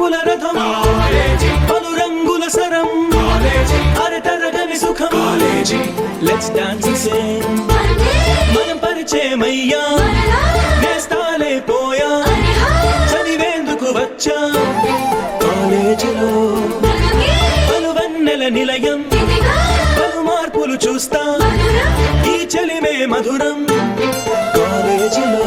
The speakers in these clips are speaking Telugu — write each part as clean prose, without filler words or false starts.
వలపుల రథం పలు రంగుల సరం అరే తరగని సుఖం లెట్స్ డాన్స్ అండ్ సింగ్ మనం పరిచయమయ్యా నేస్తాలే పోయా చదివేందుకు వచ్చా కాలేజీలో పలు వన్నెల నిలయం పలు మార్పులు చూస్తా ఈ చలిమే మధురం కాలేజీలో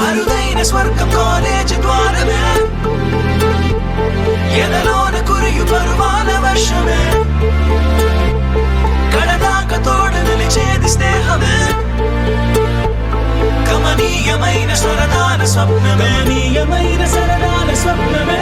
అరుదైన స్వర్గం కాలేజీ ద్వారమే ఎదలోన కురియు పరువాల వర్షమే కడదాక తోడు నిలిచేది స్నేహమే కమనీయమైన సరదాల స్వప్నమే కమనీయమైన సరదాల స్వప్నమే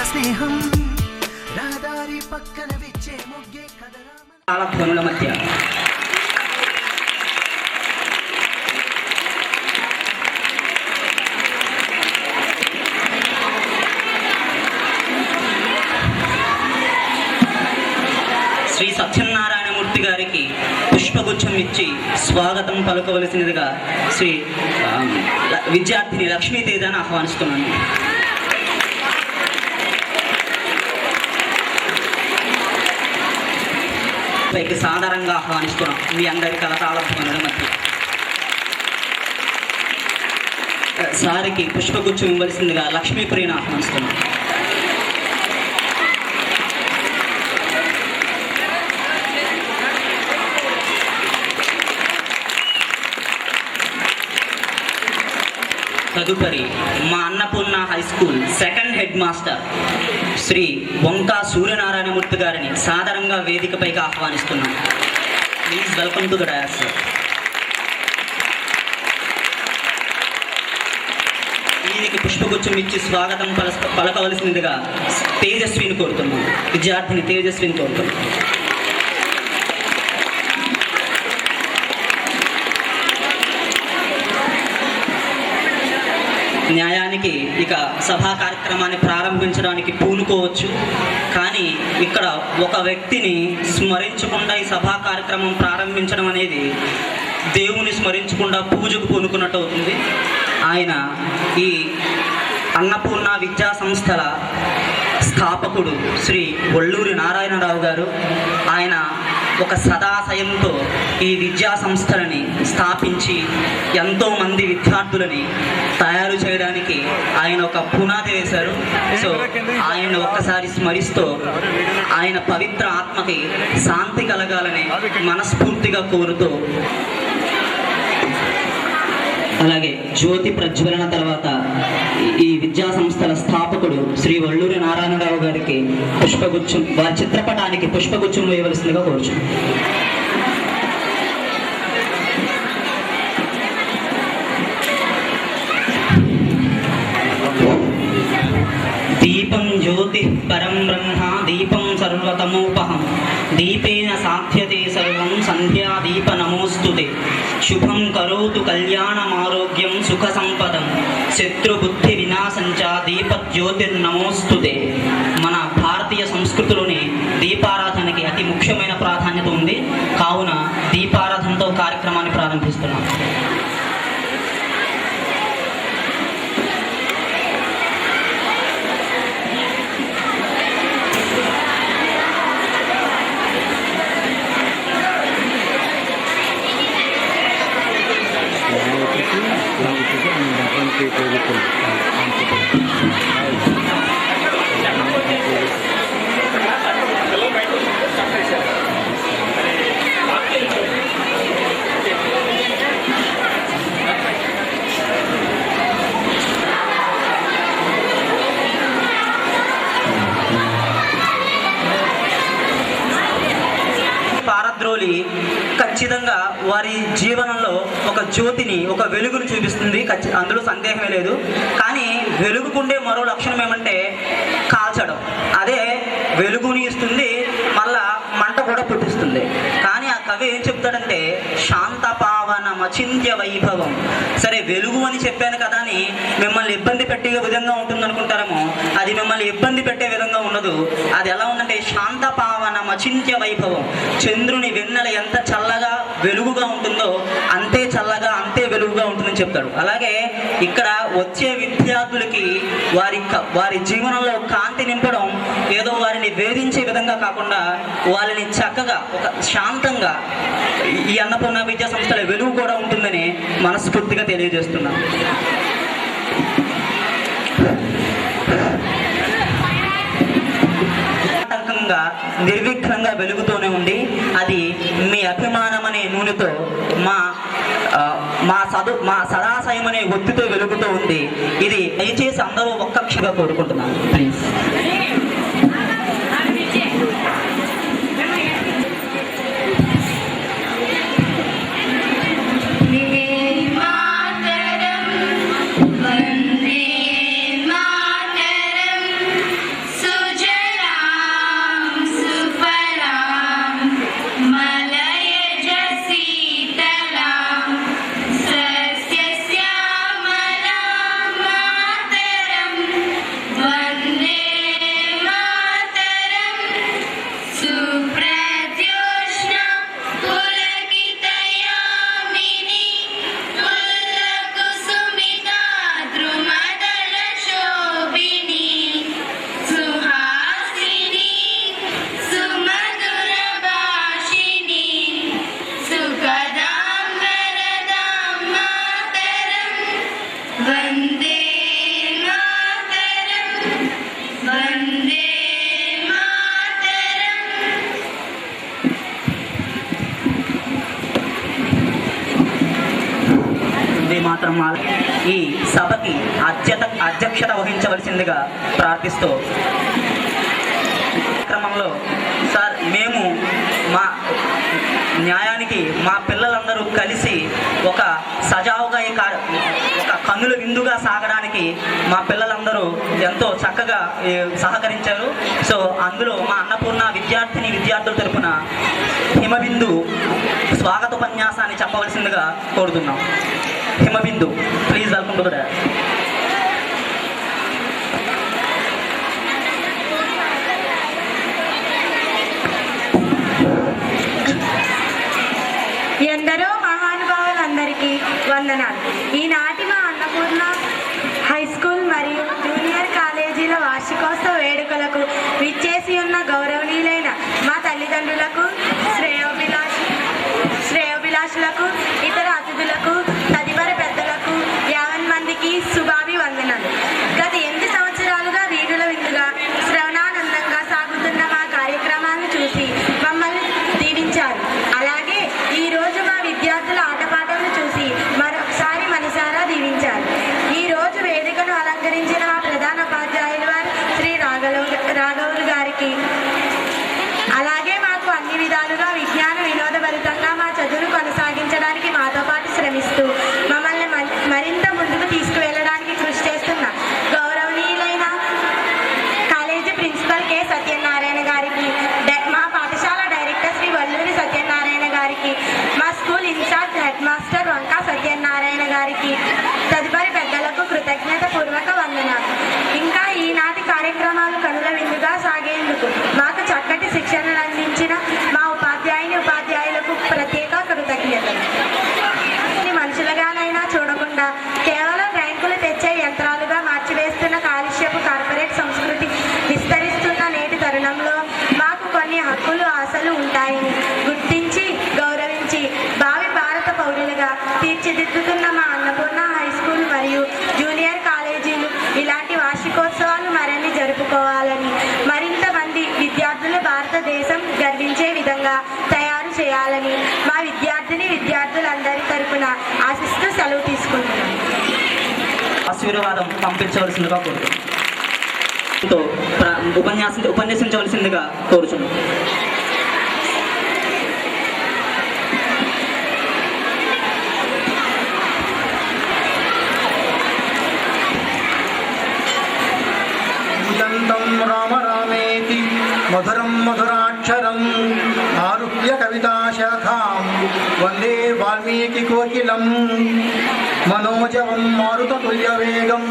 స్నేహం రహదారి పక్కన విచ్చే మొగ్గే చాలా ధ్వనుల మధ్య శ్రీ సత్యనారాయణమూర్తి గారికి పుష్పగుచ్చం ఇచ్చి స్వాగతం పలుకవలసినదిగా శ్రీ విద్యార్థిని లక్ష్మీ తేజాను ఆహ్వానిస్తున్నాను. పైకి సాధారణంగా ఆహ్వానిస్తున్నాం మీ అందరి కళాశాల ధ్వనుల మధ్య. సారికి పుష్పగుచ్చం ఇవ్వవలసిందిగా లక్ష్మీప్రియను ఆహ్వానిస్తున్నాం. తదుపరి మా Annapurna high school second head master Shri Vanka Suryanarayanamurthy గారిని సాధారణంగా వేదికపైకి ఆహ్వానిస్తున్నాం. Please welcome to the dais sir. వీరికి పుష్పగుచ్చం ఇచ్చి స్వాగతం పలకవలసినదిగా తేజస్విని కోరుతున్నాం. విద్యార్థిని తేజస్విని కోరుతున్నాం. న్యాయానికి ఇక సభా కార్యక్రమాన్ని ప్రారంభించడానికి పూనుకోవచ్చు, కానీ ఇక్కడ ఒక వ్యక్తిని స్మరించకుండా ఈ సభా కార్యక్రమం ప్రారంభించడం అనేది దేవుని స్మరించకుండా పూజకు పూనుకున్నట్టు అవుతుంది. ఆయన ఈ అన్నపూర్ణ విద్యా సంస్థల స్థాపకుడు శ్రీ వల్లూరి నారాయణరావు గారు. ఆయన ఒక సదాశయంతో ఈ విద్యా సంస్థలని స్థాపించి ఎంతోమంది విద్యార్థులని తయారు చేయడానికి ఆయన ఒక పునాది వేశారు. సో ఆయన ఒక్కసారి స్మరిస్తూ ఆయన పవిత్ర ఆత్మకి శాంతి కలగాలని మనస్ఫూర్తిగా కోరుతూ, అలాగే జ్యోతి ప్రజ్వలన తర్వాత ఈ విద్యా సంస్థల స్థాపకుడు శ్రీ వల్లూరి నారాయణరావు గారికి పుష్పగుచ్చం, వారి చిత్రపటానికి పుష్పగుచ్చం వేయవలసిందిగా కోరుచు. దీపం జ్యోతి పరం బ్రహ్మ దీపం సర్వతమోపహం దీపేన సాధ్యతే సర్వం సంధ్యా దీప నమోస్తుతే శుభం కరోతు కళ్యాణమారోగ్యం సుఖ సంపదం శత్రుబుద్ధి వినాశంచ దీపజ్యోతిర్నమోస్తుతే. మన భారతీయ సంస్కృతిలోని దీపారాధనకి అతి ముఖ్యమైన ప్రాధాన్యత ఉంది. కావున దీపారాధనతో కార్యక్రమాన్ని ప్రారంభిస్తున్నాం. పారద్రోలి ఖచ్చితంగా వారి జీవనంలో ఒక జ్యోతిని, ఒక వెలుగును చూపిస్తుంది. అందులో సందేహమే లేదు. కానీ వెలుగుకుండే మరో లక్షణం ఏమంటే కాల్చడం. అదే వెలుగుని ఇస్తుంది, మళ్ళా మంట కూడా పుట్టిస్తుంది. కానీ ఆ కవి ఏం చెప్తాడంటే శాంత పావన మచింత్య వైభవం. సరే వెలుగు అని చెప్పాను కదా అని మిమ్మల్ని ఇబ్బంది పెట్టే విధంగా ఉంటుంది అనుకుంటారేమో, అది మిమ్మల్ని ఇబ్బంది పెట్టే విధంగా ఉండదు. అది ఎలా ఉందంటే శాంత పావన మచింత్య వైభవం. చంద్రుని వెన్నెల ఎంత చల్లగా వెలుగుగా ఉంటుందో అంతే చల్లగా అంతే వెలుగుగా ఉంటుందని చెప్తాడు. అలాగే ఇక్కడ వచ్చే విద్యార్థులకి వారి జీవనంలో కాంతి నింపడం ఏదో వారిని వేధించే విధంగా కాకుండా వాళ్ళని చక్కగా ఒక శాంతంగా ఈ అన్నపూర్ణ విద్యా సంస్థల వెలుగు కూడా ఉంటుందని మనస్ఫూర్తిగా తెలియజేస్తున్నాను. నిర్విఘ్నంగా వెలుగుతూనే ఉండి అది మీ అభిమానం అనే నూనెతో మా సదాశయం అనే ఒత్తితో వెలుగుతూ ఉంది. ఇది దయచేసి అందరూ ఒక్కక్షగా కోరుకుంటున్నాను. ప్లీజ్. కార్యక్రమాలు ఈ సభకి అధ్యక్షత వహించవలసిందిగా ప్రార్థిస్తూ క్రమంలో సార్ మేము మా న్యాయానికి మా పిల్లలందరూ కలిసి ఒక సజావుగా ఒక కన్నుల విందుగా సాగడానికి మా పిల్లలందరూ ఎంతో చక్కగా సహకరించారు. సో అందులో మా అన్నపూర్ణ విద్యార్థుల తరపున హిమబిందు స్వాగతోపన్యాసాన్ని చెప్పవలసిందిగా కోరుతున్నాం. Himabindu, please welcome to the dad. ఎందరో మహానుభావులందరికీ వందనాలు. ఈనాటి మా అన్నపూర్ణ హై స్కూల్ మరియు జూనియర్ కాలేజీల వార్షికోత్సవ వేడుకలకు విచ్చేసి ఉన్న గౌరవనీయులైన మా తల్లిదండ్రులకు, శ్రేయోభిలాషులకు, ఇతర అతిథులకు, తదితర పెద్దలకు 50 మందికి శుభాభివందనాలు. గత 8 సంవత్సరాలుగా వీరుల విందుగా శ్రవణానందంగా సాగుతున్న మా కార్యక్రమాలను చూసి మమ్మల్ని దీవించారు. అలాగే ఈరోజు మా విద్యార్థుల ఆటపాటలను చూసి మరొకసారి మనసారా దీవించారు. ఈరోజు వేదికను అలంకరించిన మా ప్రధాన ఉపాధ్యాయులు వారు శ్రీ రాఘవులు గారికి, అలాగే మాకు అన్ని విధాలుగా విజ్ఞాన వినోదభరితంగా మా చదువును కొనసాగించడానికి మాతో పాటు శ్రమిస్తూ మమ్మల్ని మరింత ముందుకు తీసుకువెళ్ళడానికి కృషి చేస్తున్న గౌరవనీయులైన కాలేజీ ప్రిన్సిపల్ కె సత్యనారాయణ గారికి, మా పాఠశాల డైరెక్టర్ శ్రీ వల్లూరి సత్యనారాయణ గారికి, మా school incharge head master Vanka Satyanarayana గారికి, తదుపరి పెద్దలకు కృతజ్ఞత పూర్వక వందనాలు. ఇంకా ఈనాటి కార్యక్రమాలు కనుల విందుగా సాగేందుకు మాకు చక్కటి శిక్షణను అందించిన మా ఉపాధ్యాయులకు ప్రత్యేక కృతజ్ఞతలు. మనుషులుగానైనా చూడకుండా కేవలం ర్యాంకులు తెచ్చే యంత్రాలుగా మార్చివేస్తున్న కాలుష్యపు కార్పొరేట్ సంస్కృతి విస్తరిస్తున్న నేటి తరుణంలో మాకు కొన్ని హక్కులు, ఆశలు ఉంటాయని గుర్తించి గౌరవించి భావి భారత పౌరులుగా తీర్చిదిద్దుతున్న మా అన్నపూర్ణ హై స్కూల్ మరియు జూనియర్ కాలేజీలు ఇలాంటి వార్షికోత్సవాలు మరిన్ని జరుపుకోవాలని, మరింత మంది విద్యార్థులు భారతదేశం గర్వించే విధంగా తయారు చేయాలని మా విద్యార్థులందరి తరపున ఆశిస్తూ సెలవు తీసుకుంటున్నాను. ఆశీర్వాదం పంపించవలసిందిగా కోరుతున్నాం. ఉపన్యసించవలసిందిగా కోరుచున్నాం. రామ రామేతి మధురం మధురాక్షరం ఆరుహ్య కవితాశాఖాం వందే వాల్మీకి కోకిలం మనోజవం మారుతతుల్యవేగం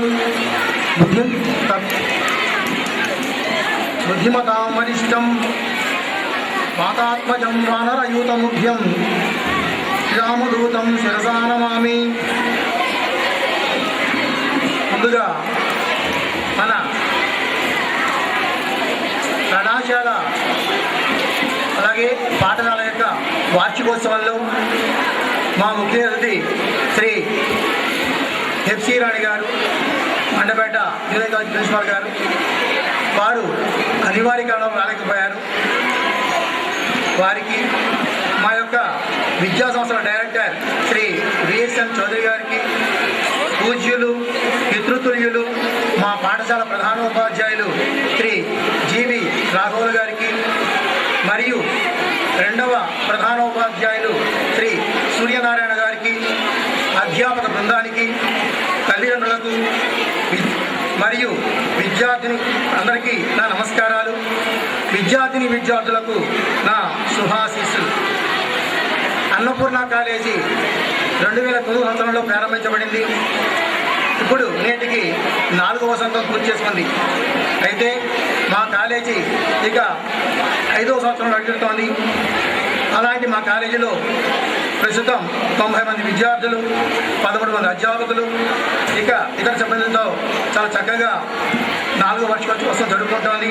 బుద్ధిమతాం వరిష్టం మాతాత్మజం వానరయూతముఖ్యం శ్రీరామదూతం శిరసా నమామి. ముందుగా మన కళాశాల అలాగే పాఠశాల యొక్క వార్షికోత్సవంలో మా ముఖ్య అతిథి శ్రీ హెఫ్సి రాణి గారు, మండపేట జూనియర్ కాలేజ్ ప్రిన్సిపాల్ గారు, వారు అనివార్య కారణం రాలేకపోయారు. వారికి మా యొక్క విద్యా సంస్థల డైరెక్టర్ శ్రీ విఎస్ఎన్ చౌదరి గారికి, పూజ్యులు పితృతుల్యులు మా పాఠశాల ప్రధానోపాధ్యాయులు శ్రీ జీవి రాఘవులు గారికి, మరియు 2వ ప్రధానోపాధ్యాయులు శ్రీ సూర్యనారాయణ గారికి, అధ్యాపక బృందానికి, తల్లిదండ్రులకు మరియు విద్యార్థిని అందరికీ నా నమస్కారాలు. విద్యార్థులకు నా శుభాశీస్సులు. అన్నపూర్ణ కాలేజీ 2009 సంవత్సరంలో ప్రారంభించబడింది. ఇప్పుడు నేటికి 4వ వసంతం పూర్తి చేసుకుంది. అయితే మా కాలేజీ ఇక 5వ సంవత్సరంలో అడుగుతోంది. అలాంటి మా కాలేజీలో ప్రస్తుతం 90 మంది విద్యార్థులు, 13 మంది అధ్యాపకులు, ఇక ఇతర సిబ్బందితో చాలా చక్కగా 4వ వార్షికోత్సవం జరుపుకుంటోంది.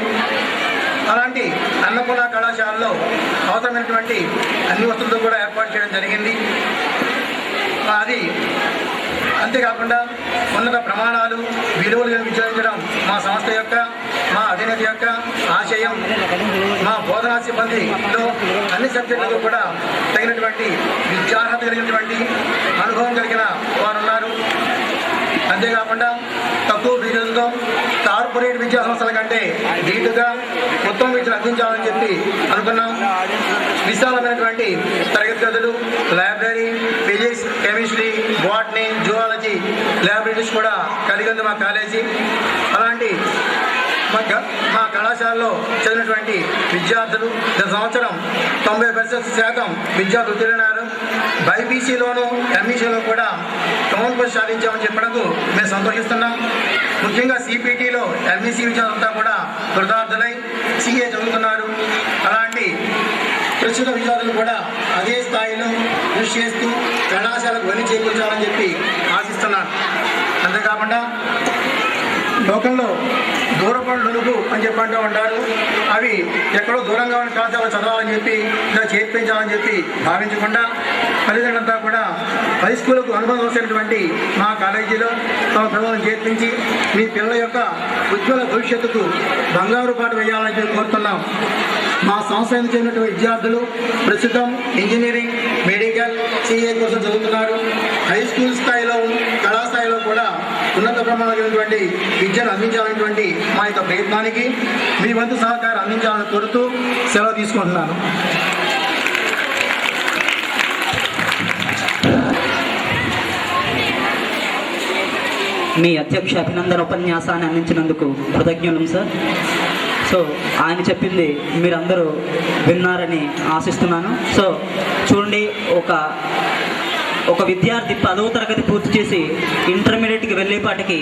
అలాంటి అన్నపూర్ణ కళాశాలలో అవసరమైనటువంటి అన్ని వసతులతో కూడా ఏర్పాటు చేయడం జరిగింది. అది అంతేకాకుండా ఉన్నత ప్రమాణాలు, విలువలు విచారించడం మా సంస్థ యొక్క మా అధినేత యొక్క ఆశయం. మా బోధనా సిబ్బందిలో అన్ని సబ్జెక్టులకు కూడా తగినటువంటి విద్యార్హత కలిగినటువంటి అనుభవం కలిగిన వారు ఉన్నారు. అంతేకాకుండా తక్కువ ఫీజులతో కార్పొరేట్ విద్యా సంస్థల కంటే ధీటుగా ఉత్తమ విద్యను అందించాలని చెప్పి అనుకున్నాం. విశాలమైనటువంటి తరగతి గదులు, library, physics, chemistry, botany, zoology laboratories కూడా కలిగి ఉంది మా కాలేజీ. అలాంటి మా కళాశాలలో చదివినటువంటి విద్యార్థులు గత సంవత్సరం 90% విద్యార్థులు ఉత్తీర్ణున్నారు. బైపీసీలోను ఎంఈసీలో కూడా టౌన్ బస్ సాధించామని చెప్పడానికి మేము సంతోషిస్తున్నాం. ముఖ్యంగా సిపిటీలో ఎంఈసీ విద్యార్థులంతా కూడా కృతార్థులై సిఏ చదువుతున్నారు. అలాంటి ప్రస్తుత విద్యార్థులు కూడా అదే స్థాయిలో కృషి చేస్తూ కళాశాలకు వెళ్లి చేకూర్చాలని చెప్పి ఆశిస్తున్నాను. అంతేకాకుండా లోకంలో దూరపడి నునుపు అని చెప్పి అంటూ ఉంటారు. అవి ఎక్కడో దూరంగా ఉన్న కళాశాల చదవాలని చెప్పి ఇలా చేర్పించాలని చెప్పి భావించకుండా తల్లిదండ్రులంతా కూడా హై స్కూల్కు అనుబంధం వచ్చినటువంటి మా కాలేజీలో తమ పిల్లలను చేర్పించి మీ పిల్లల యొక్క ఉజ్వల భవిష్యత్తుకు బంగారు పాట వేయాలని చెప్పి కోరుతున్నాం. మా సంస్థకు చెందినటువంటి విద్యార్థులు ప్రస్తుతం ఇంజనీరింగ్, మెడికల్, సిఏ కోసం చదువుతున్నారు. హై స్కూల్ స్థాయిలో, కళాస్థాయిలో కూడా ఉన్నత ప్రమాణమైనటువంటి విద్యను అందించాలనేటువంటి మా యొక్క ప్రయత్నానికి మీ వంతు సహకారం అందించాలని కోరుతూ సెలవు తీసుకుంటున్నాను. మీ అధ్యక్ష అభినందన ఉపన్యాసాన్ని అందించినందుకు కృతజ్ఞులం సార్. సో ఆయన చెప్పింది మీరందరూ విన్నారని ఆశిస్తున్నాను. సో చూడండి, ఒక విద్యార్థి 10వ తరగతి పూర్తి చేసి ఇంటర్మీడియట్కి వెళ్ళేపాటికి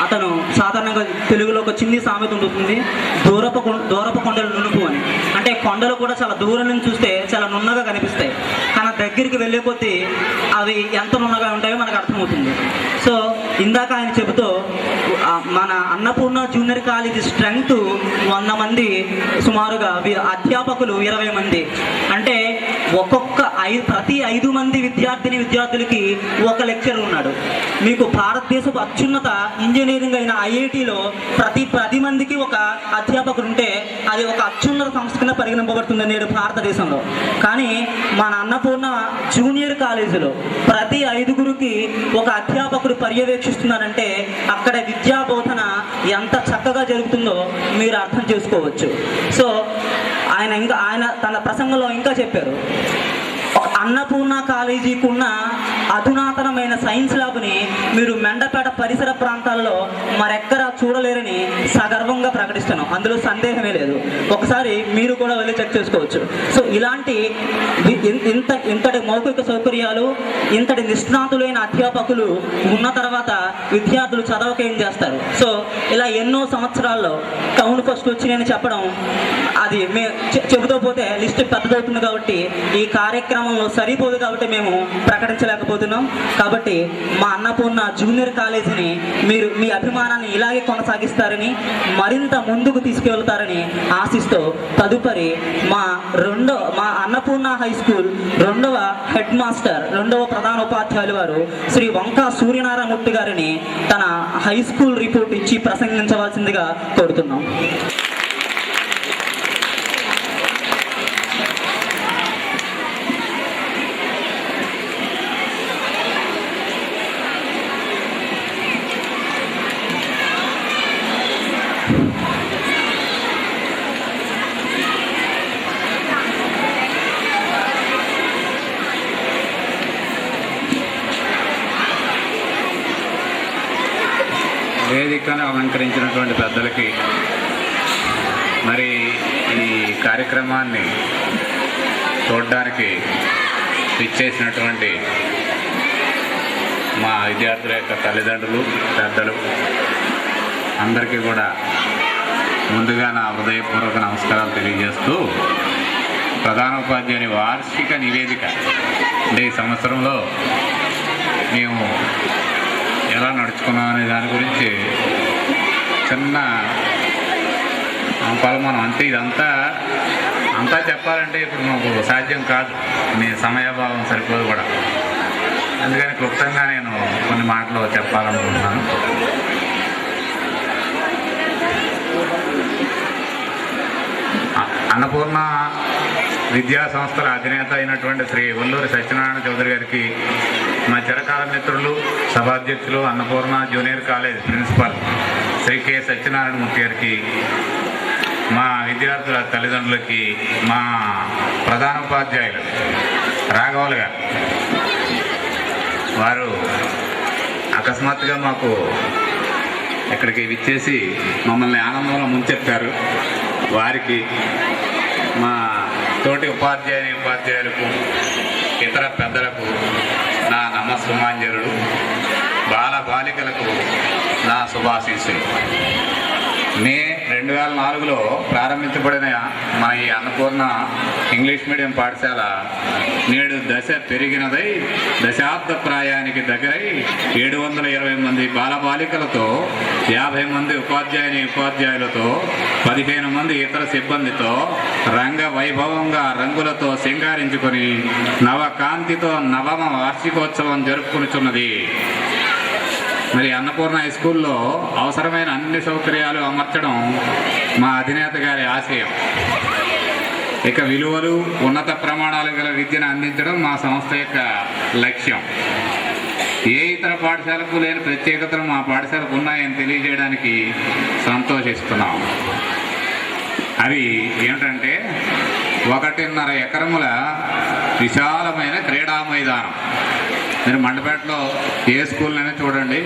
అతను సాధారణంగా తెలుగులో ఒక చిన్ని సామెత ఉంటుంది, దూరపు కొండలు నునుపు అని. అంటే కొండలు కూడా చాలా దూరం నుంచి చూస్తే చాలా నున్నగా కనిపిస్తాయి, కానీ దగ్గరికి వెళ్ళే కొద్దీ అవి ఎంత నున్నగా ఉంటాయో మనకు అర్థమవుతుంది. సో ఇందాక ఆయన చెబుతూ మన అన్నపూర్ణ జూనియర్ కాలేజీ స్ట్రెంగ్త్ 100 మంది, సుమారుగా అధ్యాపకులు 20 మంది. అంటే ప్రతి 5 మంది విద్యార్థులకి ఒక లెక్చరర్ ఉన్నాడు. మీకు భారతదేశపు అత్యున్నత ఇంజనీరింగ్ అయిన ఐఐటిలో ప్రతి 10 మందికి ఒక అధ్యాపకుడు ఉంటే అది ఒక అత్యున్నత సంస్థ కింద పరిగణింపబడుతుంది నేడు భారతదేశంలో. కానీ మన అన్నపూర్ణ జూనియర్ కాలేజీలో ప్రతి 5గురికి ఒక అధ్యాపకుడు పర్యవేక్షిస్తున్నారంటే అక్కడ విద్యా బోధన ఎంత చక్కగా జరుగుతుందో మీరు అర్థం చేసుకోవచ్చు. సో ఆయన తన ప్రసంగంలో ఇంకా చెప్పారు, అన్నపూర్ణ కాలేజీకి ఉన్న అధునాతనమైన సైన్స్ ల్యాబ్ని మీరు మెండపేట పరిసర ప్రాంతాల్లో మరెక్కడా చూడలేరని సగర్వంగా ప్రకటిస్తున్నాం. అందులో సందేహమే లేదు. ఒకసారి మీరు కూడా వెళ్ళి చెక్ చేసుకోవచ్చు. సో ఇలాంటి ఇంతటి మౌలిక సౌకర్యాలు, ఇంతటి నిష్ణాతులైన అధ్యాపకులు ఉన్న తర్వాత విద్యార్థులు చదవక ఏం చేస్తారు? సో ఇలా ఎన్నో సంవత్సరాల్లో టౌన్ ఫస్ట్ వచ్చినాయని చెప్పడం అది చెబుతూ పోతే లిస్ట్ పెద్దదవుతుంది. కాబట్టి ఈ కార్యక్రమంలో సరిపోదు కాబట్టి మేము ప్రకటించలేకపోతున్నాం. కాబట్టి మా అన్నపూర్ణ జూనియర్ కాలేజీని మీరు మీ అభిమానాన్ని ఇలాగే కొనసాగిస్తారని, మరింత ముందుకు తీసుకెళ్తారని ఆశిస్తూ తదుపరి మా అన్నపూర్ణ హై స్కూల్ 2వ హెడ్ మాస్టర్, 2వ ప్రధాన ఉపాధ్యాయులు వారు శ్రీ వంకా సూర్యనారాయణమూర్తి గారిని తన హై స్కూల్ రిపోర్ట్ ఇచ్చి ప్రసంగించవలసిందిగా కోరుతున్నాం. వేదికను అలంకరించినటువంటి పెద్దలకి, మరి ఈ కార్యక్రమాన్ని చూడడానికి ఇచ్చేసినటువంటి మా విద్యార్థుల యొక్క తల్లిదండ్రులు, పెద్దలు అందరికీ కూడా ముందుగా నా హృదయపూర్వక నమస్కారాలు తెలియజేస్తూ, ప్రధానోపాధ్యాయుని వార్షిక నివేదిక అంటే ఈ సంవత్సరంలో మేము ఎలా నడుచుకున్నాం అనే దాని గురించి చిన్న పలమానం. అంటే అంతా చెప్పాలంటే ఇప్పుడు మాకు సాధ్యం కాదు, మీ సమయాభావం సరిపోదు కూడా. అందుకని క్లుప్తంగా నేను కొన్ని మాటలు చెప్పాలనుకుంటున్నాను. అన్నపూర్ణ విద్యా సంస్థల అధినేత అయినటువంటి శ్రీ ఒల్లూరి సత్యనారాయణ చౌదరి గారికి, మా చిరకాల మిత్రులు, సభాధ్యక్షులు, Annapurna junior college principal Shri K Satyanarayana Murthy గారికి, మా విద్యార్థుల తల్లిదండ్రులకి, మా ప్రధానోపాధ్యాయులు రాఘవులు గారు, వారు అకస్మాత్తుగా మాకు ఇక్కడికి విచ్చేసి మమ్మల్ని ఆనందంలో ముంచెత్తారు. వారికి, మా తోటి ఉపాధ్యాయులకు, ఇతర పెద్దలకు నా నమస్సుమాంజలుడు, బాల బాలికలకు నా శుభాశీస్సులు. మే 2004లో ప్రారంభించబడిన మన ఈ అన్నపూర్ణ ఇంగ్లీష్ మీడియం పాఠశాల నేడు దశ పెరిగినదై దశాబ్ద ప్రాయానికి దగ్గరై 720 మంది బాలబాలికలతో, 50 మంది ఉపాధ్యాయులతో, 15 మంది ఇతర సిబ్బందితో రంగ వైభవంగా రంగులతో సింగారించుకొని నవకాంతితో నవమ వార్షికోత్సవం జరుపుకొనుచున్నది. మరి అన్నపూర్ణ హై స్కూల్లో అవసరమైన అన్ని సౌకర్యాలు అమర్చడం మా అధినేత గారి ఆశయం. ఇక విలువలు, ఉన్నత ప్రమాణాలు గల విద్యను అందించడం మా సంస్థ యొక్క లక్ష్యం. ఏ ఇతర పాఠశాలకు లేని ప్రత్యేకతలు మా పాఠశాలకు ఉన్నాయని తెలియజేయడానికి సంతోషిస్తున్నాం. అవి ఏమిటంటే 1.5 ఎకరముల విశాలమైన క్రీడా మైదానం. మీరు మండపేటలో ఏ స్కూల్నైనా చూడండి,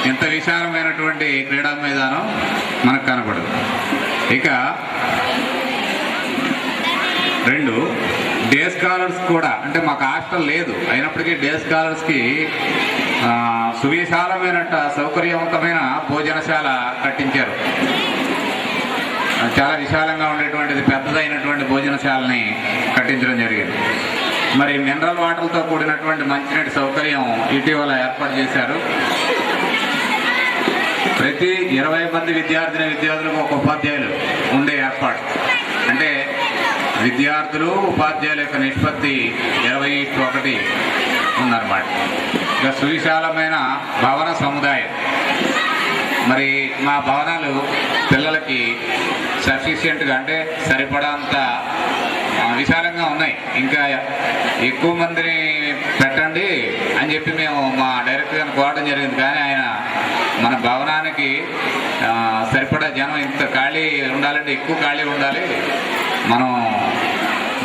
ఇంత విశాలమైనటువంటి క్రీడా మైదానం మనకు కనపడదు. ఇక 2 డే స్కాలర్స్ కూడా, అంటే మాకు హాస్టల్ లేదు అయినప్పటికీ డే స్కాలర్స్కి సువిశాలమైన సౌకర్యవంతమైన భోజనశాల కట్టించారు. చాలా విశాలంగా ఉండేటువంటిది పెద్దదైనటువంటి భోజనశాలని కట్టించడం జరిగింది. మరి మినరల్ వాటర్తో కూడినటువంటి మంచినీటి సౌకర్యం ఇటీవల ఏర్పాటు చేశారు. ప్రతి 20 మంది విద్యార్థులకు ఒక ఉపాధ్యాయులు ఉండే ఏర్పాటు. అంటే విద్యార్థులు ఉపాధ్యాయుల యొక్క నిష్పత్తి 20:1 ఉందన్నమాట. ఇక సువిశాలమైన భవన సముదాయం. మరి మా భవనాలు పిల్లలకి సఫిషియెంట్గా, అంటే సరిపడంత విశాలంగా ఉన్నాయి. ఇంకా ఎక్కువ మందిని పెట్టండి అని చెప్పి మేము మా డైరెక్టర్ గారిని కోరడం జరిగింది. కానీ ఆయన మన భవనానికి సరిపడా జనం ఇంత ఖాళీ ఉండాలంటే ఎక్కువ ఖాళీ ఉండాలి, మనం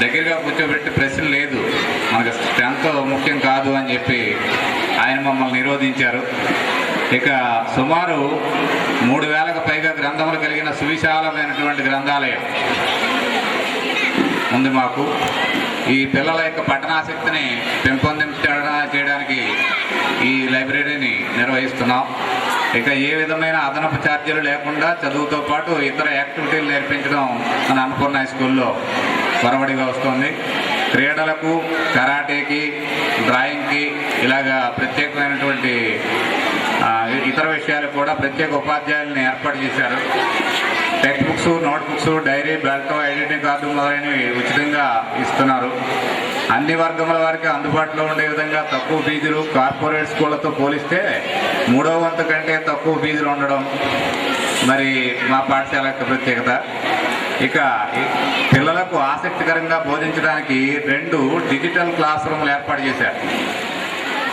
దగ్గరగా కూర్చోబెట్టి ప్రశ్న లేదు, మనకు స్ట్రెంత్ ముఖ్యం కాదు అని చెప్పి ఆయన మమ్మల్ని నిరోధించారు. ఇక సుమారు 3000కు పైగా గ్రంథములు కలిగిన సువిశాలమైనటువంటి గ్రంథాలయం ఉంది మాకు. ఈ పిల్లల యొక్క పఠనాసక్తిని చేయడానికి ఈ లైబ్రరీని నిర్వహిస్తున్నాం. ఇక ఏ విధమైన అదనపు ఛార్జీలు లేకుండా చదువుతో పాటు ఇతర యాక్టివిటీలు నేర్పించడం మన అన్నపూర్ణ హై స్కూల్లో వరవడిగా వస్తుంది. క్రీడలకు, కరాటేకి, డ్రాయింగ్కి ఇలాగా ప్రత్యేకమైనటువంటి ఇతర విషయాలకు కూడా ప్రత్యేక ఉపాధ్యాయులను ఏర్పాటు చేశారు. Text books, note books, diary, belt, identity card మొదలైనవి ఉచితంగా ఇస్తున్నారు. అన్ని వర్గముల వారికి అందుబాటులో ఉండే విధంగా తక్కువ ఫీజులు, కార్పొరేట్ స్కూళ్లతో పోలిస్తే 3వ వంతు కంటే తక్కువ ఫీజులు ఉండడం మరి మా పాఠశాల యొక్క ప్రత్యేకత. ఇక పిల్లలకు ఆసక్తికరంగా బోధించడానికి 2 డిజిటల్ క్లాస్ రూమ్లు ఏర్పాటు చేశారు.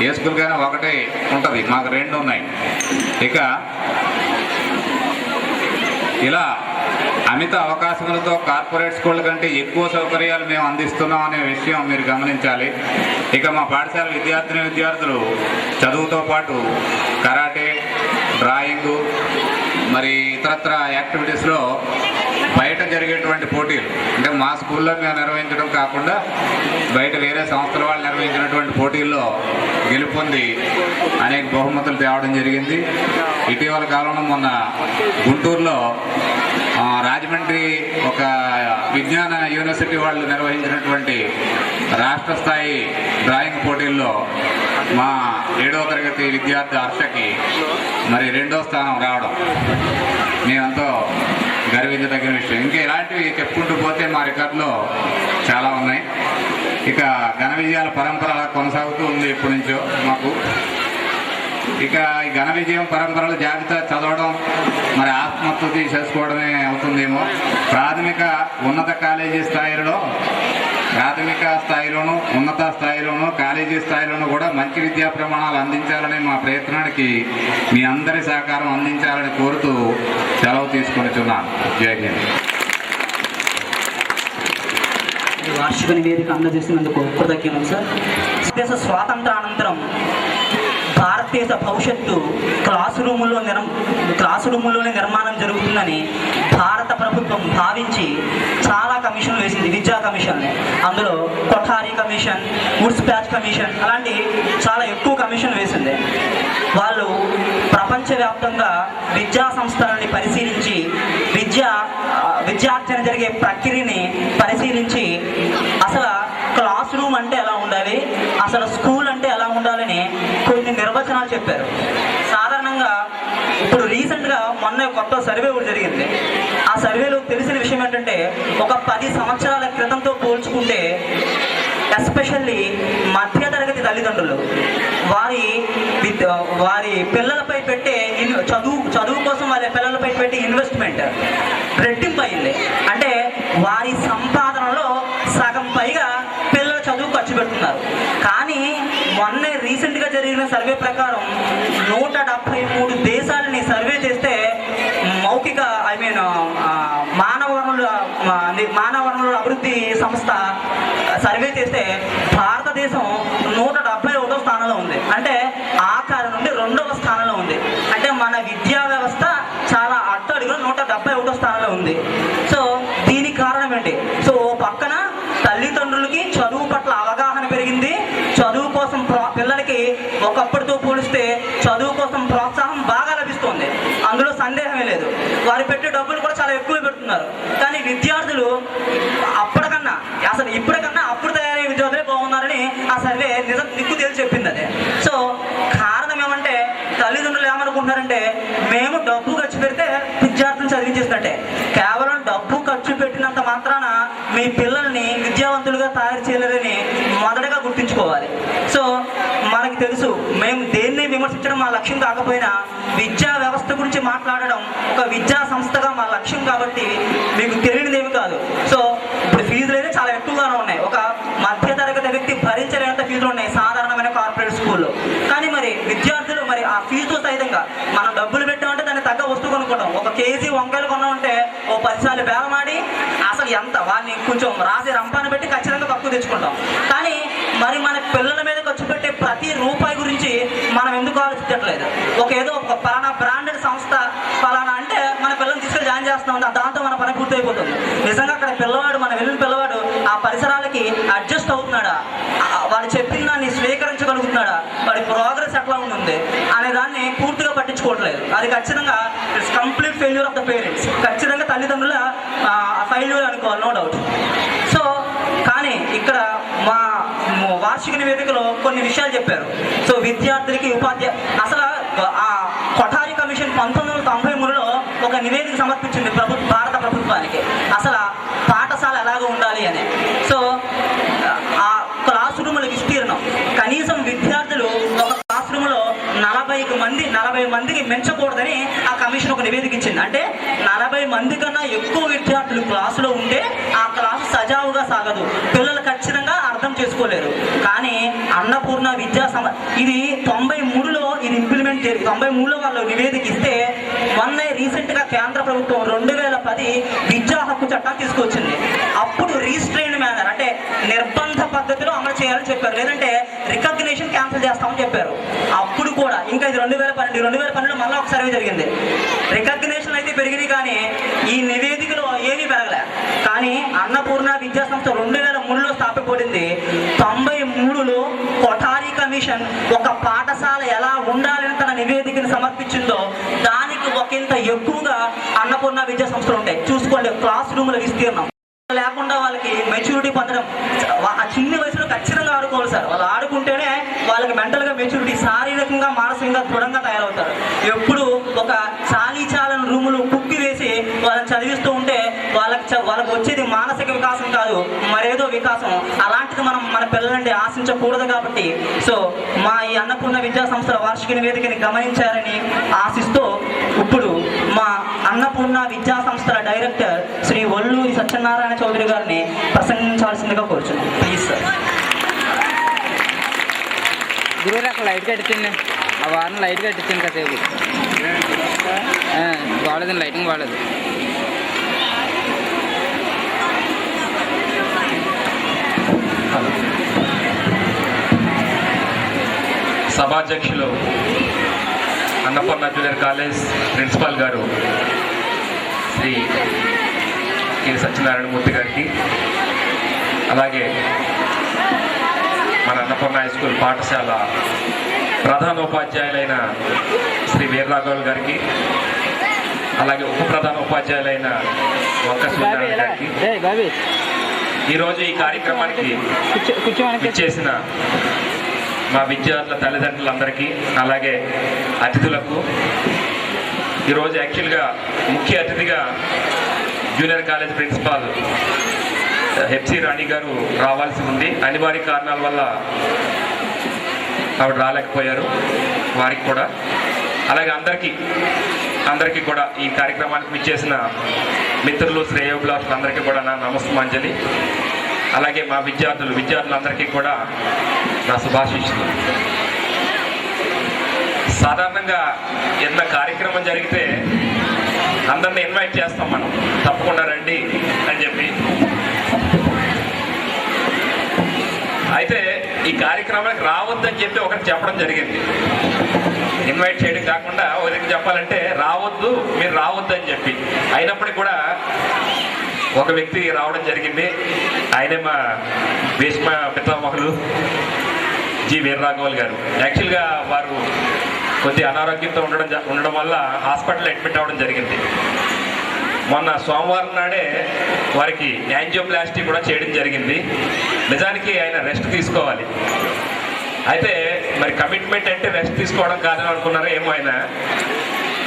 ఏ స్కూల్కైనా ఒకటే ఉంటుంది, మాకు 2 ఉన్నాయి. ఇక ఇలా అమిత అవకాశములతో కార్పొరేట్ స్కూళ్ళ కంటే ఎక్కువ సౌకర్యాలు మేము అందిస్తున్నాం అనే విషయం మీరు గమనించాలి. ఇక మా పాఠశాల విద్యార్థులు చదువుతో పాటు కరాటే, డ్రాయింగు, మరి ఇతరత్ర యాక్టివిటీస్లో బయట జరిగేటువంటి పోటీలు, అంటే మా స్కూల్లో మేము నిర్వహించడం కాకుండా బయట వేరే సంస్థల వాళ్ళు నిర్వహించినటువంటి పోటీల్లో గెలుపొంది అనేక బహుమతులు తేవడం జరిగింది. ఇటీవల కాలంలో మొన్న గుంటూరులో రాజమండ్రి ఒక విజ్ఞాన యూనివర్సిటీ వాళ్ళు నిర్వహించినటువంటి రాష్ట్ర స్థాయి డ్రాయింగ్ పోటీల్లో మా 7వ తరగతి విద్యార్థి హర్షకి మరి 2వ స్థానం రావడం మేమెంతో గర్వించదగిన విషయం. ఇంకా ఇలాంటివి చెప్పుకుంటూ పోతే మా రికార్డులో చాలా ఉన్నాయి. ఇక ఘన విజయాల పరంపర అలా కొనసాగుతూ ఉంది ఎప్పటి నుంచో మాకు. ఇక ఈ ఘన విజయం పరంపరల జాబితా చదవడం మరి ఆత్మహత్య చేసుకోవడమే అవుతుందేమో. ప్రాథమిక ఉన్నత కాలేజీ స్థాయిలో, ప్రాథమిక స్థాయిలోను ఉన్నత స్థాయిలోను కాలేజీ స్థాయిలోను కూడా మంచి విద్యా ప్రమాణాలు అందించాలనే మా ప్రయత్నానికి మీ అందరి సహకారం అందించాలని కోరుతూ సెలవు తీసుకొనిచున్నాను. జై హింద్. వార్షిక నివేదిక అందజేసినందుకు కృతజ్ఞతలు సార్. దేశ స్వాతంత్రానంతరం భారతదేశ భవిష్యత్తు క్లాస్ రూముల్లోనే నిర్మాణం జరుగుతుందని భారత ప్రభుత్వం భావించి చాలా కమిషన్లు వేసింది, విద్యా కమిషన్లు. అందులో Kothari commission, Woods patch commission అలాంటి చాలా ఎక్కువ కమిషన్ వేసింది. వాళ్ళు ప్రపంచవ్యాప్తంగా విద్యా సంస్థలని పరిశీలించి విద్యార్జన జరిగే ప్రక్రియని పరిశీలించి అసలు క్లాస్ రూమ్ అంటే ఎలా ఉండాలి, అసలు స్కూల్ అంటే ఎలా ఉండాలని కొన్ని నిర్వచనాలు చెప్పారు. సాధారణంగా ఇప్పుడు రీసెంట్గా మొన్న కొత్త సర్వే కూడా జరిగింది. ఆ సర్వేలో తెలిసిన విషయం ఏంటంటే ఒక 10 సంవత్సరాల క్రితంతో పోల్చుకుంటే ఎస్పెషల్లీ మధ్యతరగతి తల్లిదండ్రులు వారి పిల్లలపై పెట్టే చదువు కోసం వారి పిల్లలపై పెట్టే ఇన్వెస్ట్మెంట్ రెట్టింపు అయింది. అంటే వారి సంపాదనలో సగం పైగా పిల్లల చదువు ఖర్చు పెడుతున్నారు. కానీ మొన్నే రీసెంట్గా జరిగిన సర్వే ప్రకారం 173 దేశాలని సర్వే చేస్తే మౌఖిక మానవ వనరుల అభివృద్ధి సంస్థ సర్వే చేస్తే భారతదేశం 171వ స్థానంలో ఉంది. అంటే ఆఖరి నుండి 2వ స్థానంలో ఉంది. అంటే మన విద్యా వ్యవస్థ చాలా అట్టడుగులో 171వ స్థానంలో ఉంది. సో దీనికి కారణం ఏంటి? సో ఓ పక్కన తల్లిదండ్రులకి చదువు పట్ల అవగాహన పెరిగింది, చదువు కోసం పిల్లలకి ఒకప్పటితో పోలిస్తే చదువు కోసం ప్రోత్సాహం బాగా లభిస్తుంది, అందులో సందేహమే లేదు. వారు పెట్టే డబ్బులు కూడా చాలా ఎక్కువ పెడుతున్నారు. కానీ విద్యార్థులు ఇప్పటికన్నా అప్పుడు తయారయ్యే విద్యార్థులే బాగున్నారని ఆ సర్వే నిక్కు తేల్చి చెప్పింది. అదే సో కారణం ఏమంటే తల్లిదండ్రులు ఏమనుకుంటున్నారంటే మేము డబ్బు ఖర్చు పెడితే విద్యార్థులు చదివించేసినట్టే. కేవలం డబ్బు ఖర్చు పెట్టినంత మాత్రాన మీ పిల్లల్ని విద్యావంతులుగా తయారు చేయలేదని మొదటగా గుర్తుంచుకోవాలి. సో మనకి తెలుసు, మేము దేన్ని విమర్శించడం మా లక్ష్యం కాకపోయినా విద్యా వ్యవస్థ గురించి మాట్లాడడం ఒక విద్యా సంస్థగా మా లక్ష్యం కాబట్టి మీకు తెలియనిదేమి కాదు. సో ఇప్పుడు ఫీజులు అయితే చాలా ఎక్కువగానే ఉన్నాయి. ఒక మధ్యతరగతి వ్యక్తి భరించలేనంత ఫీజులు ఉన్నాయి సాధారణమైన కార్పొరేట్ స్కూల్లో. కానీ మరి విద్యార్థులు మరి ఆ ఫీజుతో సహితంగా మనం డబ్బులు పెట్టామంటే దాన్ని తగ్గ వస్తువు కొనుక్కుంటాం. ఒక కేజీ వంకాయలు కొన్నామంటే ఓ 10 సార్లు బేరమాడి అసలు ఎంత వాడిని కొంచెం రాసి రంపాన్ని పెట్టి ఖచ్చితంగా తక్కువ తెచ్చుకుంటాం. కానీ మరి మన పిల్లల మీద ఖర్చు పెట్టే ప్రతి రూపాయి గురించి మనం ఎందుకు ఆలోచించట్లేదు? ఏదో ఒక పలానా బ్రాండెడ్ సంస్థ పలానా అంటే మన పిల్లల్ని తీసుకెళ్ళి జాయిన్ చేస్తాం, దాంతో మన పని పూర్తయిపోతుంది. నిజంగా అక్కడ మన వెళ్ళిన పిల్లవాడు ఆ పరిసరాలకి అడ్జస్ట్ అవుతున్నాడా, వాడు చెప్పిన దాన్ని స్వీకరించగలుగుతున్నాడా, వాడి ప్రోగ్రెస్ ఎట్లా ఉంది అనే దాన్ని పూర్తిగా పట్టించుకోవట్లేదు. అది ఖచ్చితంగా it's complete failure of the parents. ఖచ్చితంగా తల్లిదండ్రుల ఫెయిల్యూర్ అనుకోవాలి, నో డౌట్. సో కానీ ఇక్కడ మా వార్షిక నివేదికలో కొన్ని విషయాలు చెప్పారు. సో విద్యార్థులకి అసలు ఆ కొఠారీ కమిషన్ 1993లో ఒక నివేదిక సమర్పించింది భారత ప్రభుత్వానికి, అసలు పాఠశాల ఎలాగ ఉండాలి అని. సో ఆ క్లాస్ రూముల విస్తీర్ణం కనీసం విద్యార్థులు ఒక క్లాస్ రూమ్లో 40 మందికి మించకూడదని ఆ కమిషన్ ఒక నివేదిక ఇచ్చింది. అంటే 40 మంది కన్నా ఎక్కువ విద్యార్థులు క్లాసులో ఉంటే ఆ క్లాసు సజావుగా సాగదు, పిల్లలు ఖచ్చితంగా అర్థం చేసుకోలేరు. కానీ అన్నపూర్ణ ఇది 93లో ఇది ఇంప్లిమెంట్ చేసి 93లో వాళ్ళు నివేదిక ఇస్తే మొన్న రీసెంట్గా కేంద్ర ప్రభుత్వం 2010 విద్యా హక్కు చట్టం తీసుకొచ్చింది. అప్పుడు రీస్ట్రెయిన్ మేనర్ అంటే నిర్బంధ పద్ధతిలో అమలు చేయాలని చెప్పారు, లేదంటే రికగ్నిషన్ క్యాన్సిల్ చేస్తామని చెప్పారు. అప్పుడు కూడా ఇంకా ఇది 2012లో మళ్ళీ ఒక సర్వే జరిగింది. రికగ్నిషన్ అయితే పెరిగినాయి కానీ ఈ నివేదికలో ఏమీ పెరగలే. కానీ అన్నపూర్ణ విద్యా సంస్థ 2003లో స్థాపించబడింది. 93లో కొఠారీ కమిషన్ ఒక పాఠశాల ఎలా ఉండాలని తన నివేదికను సమర్పించిందో దానికి ఒకంత ఎక్కువగా అన్నపూర్ణ విద్యా సంస్థలు ఉంటాయి. చూసుకోండి, క్లాస్ రూముల విస్తీర్ణం లేకుండా వాళ్ళకి మెచ్యూరిటీ పొందడం, ఆ చిన్న వయసులో ఖచ్చితంగా ఆడుకోవాలి సార్. వాళ్ళు ఆడుకుంటేనే వాళ్ళకి మెంటల్గా మెచ్యూరిటీ, శారీరకంగా మానసికంగా దృఢంగా తయారవుతారు. ఎప్పుడు ఒక చాలీచాలని రూములు కుక్కి వేసి వాళ్ళని చదివిస్తూ ఉంటే వాళ్ళకి వచ్చేది మానసిక వికాసం కాదు, మరేదో వికాసం. అలాంటిది మనం మన పిల్లలంటే ఆశించకూడదు. కాబట్టి సో మా ఈ అన్నపూర్ణ విద్యా సంస్థల వార్షిక నివేదికని గమనించారని ఆశిస్తూ ఇప్పుడు మా అన్నపూర్ణ విద్యా సంస్థల డైరెక్టర్ శ్రీ వల్లూరి సత్యనారాయణ చౌదరి గారిని ప్రసంగించాల్సిందిగా కోరుచున్నాం. Please sir. గురువు అక్కడ లైట్ కట్టించండి, ఆ వారం లైట్ కట్టించండి కాసేపు. బాగాలేదండి, లైటింగ్ బాగాలేదు. సభాధ్యక్షులు అన్నపూర్ణ జూనియర్ కాలేజ్ ప్రిన్సిపాల్ గారు శ్రీ కె సత్యనారాయణమూర్తి గారికి, అలాగే మన అన్నపూర్ణ హై స్కూల్ పాఠశాల ప్రధానోపాధ్యాయులైన శ్రీ వీర్రాఘవులు గారికి, అలాగే ఉప ప్రధానోపాధ్యాయులైన వంక సూర్యనారాయణ గారికి, ఈరోజు ఈ కార్యక్రమానికి ఇచ్చేసిన మా విద్యార్థుల తల్లిదండ్రులందరికీ, అలాగే అతిథులకు, ఈరోజు యాక్చువల్గా ముఖ్య అతిథిగా జూనియర్ కాలేజ్ ప్రిన్సిపాల్ హెచ్సి రాణి గారు రావాల్సి ఉంది. అనివార్య కారణాల వల్ల ఆవిడ రాలేకపోయారు. వారికి కూడా, అలాగే అందరికీ కూడా ఈ కార్యక్రమానికి ఇచ్చేసిన మిత్రులు, శ్రేయోభిలాషులు అందరికీ కూడా నా నమస్మాంజలి. అలాగే మా విద్యార్థులందరికీ కూడా నా శుభాశీస్సులు. సాధారణంగా ఏదైనా కార్యక్రమం జరిగితే అందరిని ఇన్వైట్ చేస్తాం మనం, తప్పకుండా రండి అని చెప్పి. అయితే ఈ కార్యక్రమానికి రావద్దని చెప్పి ఒకటి చెప్పడం జరిగింది. ఇన్వైట్ చేయడం కాకుండా ఒకరికి చెప్పాలంటే మీరు రావద్దు అని చెప్పి. అయినప్పటికీ కూడా ఒక వ్యక్తి రావడం జరిగింది. ఆయనే మా భీష్మ పితామహులు జి వీర్రాఘవులు గారు. యాక్చువల్గా వారు కొద్ది అనారోగ్యంతో ఉండడం వల్ల హాస్పిటల్లో అడ్మిట్ అవ్వడం జరిగింది. మొన్న సోమవారం నాడే వారికి యాంజియోప్లాస్టీ కూడా చేయడం జరిగింది. నిజానికి ఆయన రెస్ట్ తీసుకోవాలి. అయితే మరి కమిట్మెంట్ అంటే రెస్ట్ తీసుకోవడం కాదని అనుకున్నారో ఏమో. ఆయన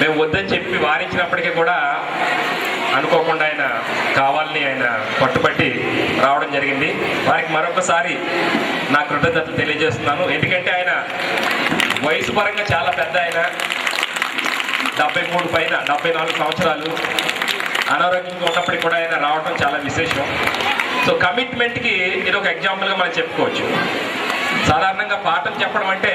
మేము వద్దని చెప్పి వారించినప్పటికీ కూడా అనుకోకుండా ఆయన కావాలని ఆయన పట్టుబట్టి రావడం జరిగింది. వారికి మరొకసారి నా కృతజ్ఞతలు తెలియజేస్తున్నాను. ఎందుకంటే ఆయన వయసు పరంగా చాలా పెద్ద, ఆయన 73 పైన 74 సంవత్సరాలు. అనారోగ్యంగా ఉన్నప్పటికీ కూడా ఆయన రావడం చాలా విశేషం. సో కమిట్మెంట్కి ఇది ఒక ఎగ్జాంపుల్గా మనం చెప్పుకోవచ్చు. సాధారణంగా పాఠం చెప్పడం అంటే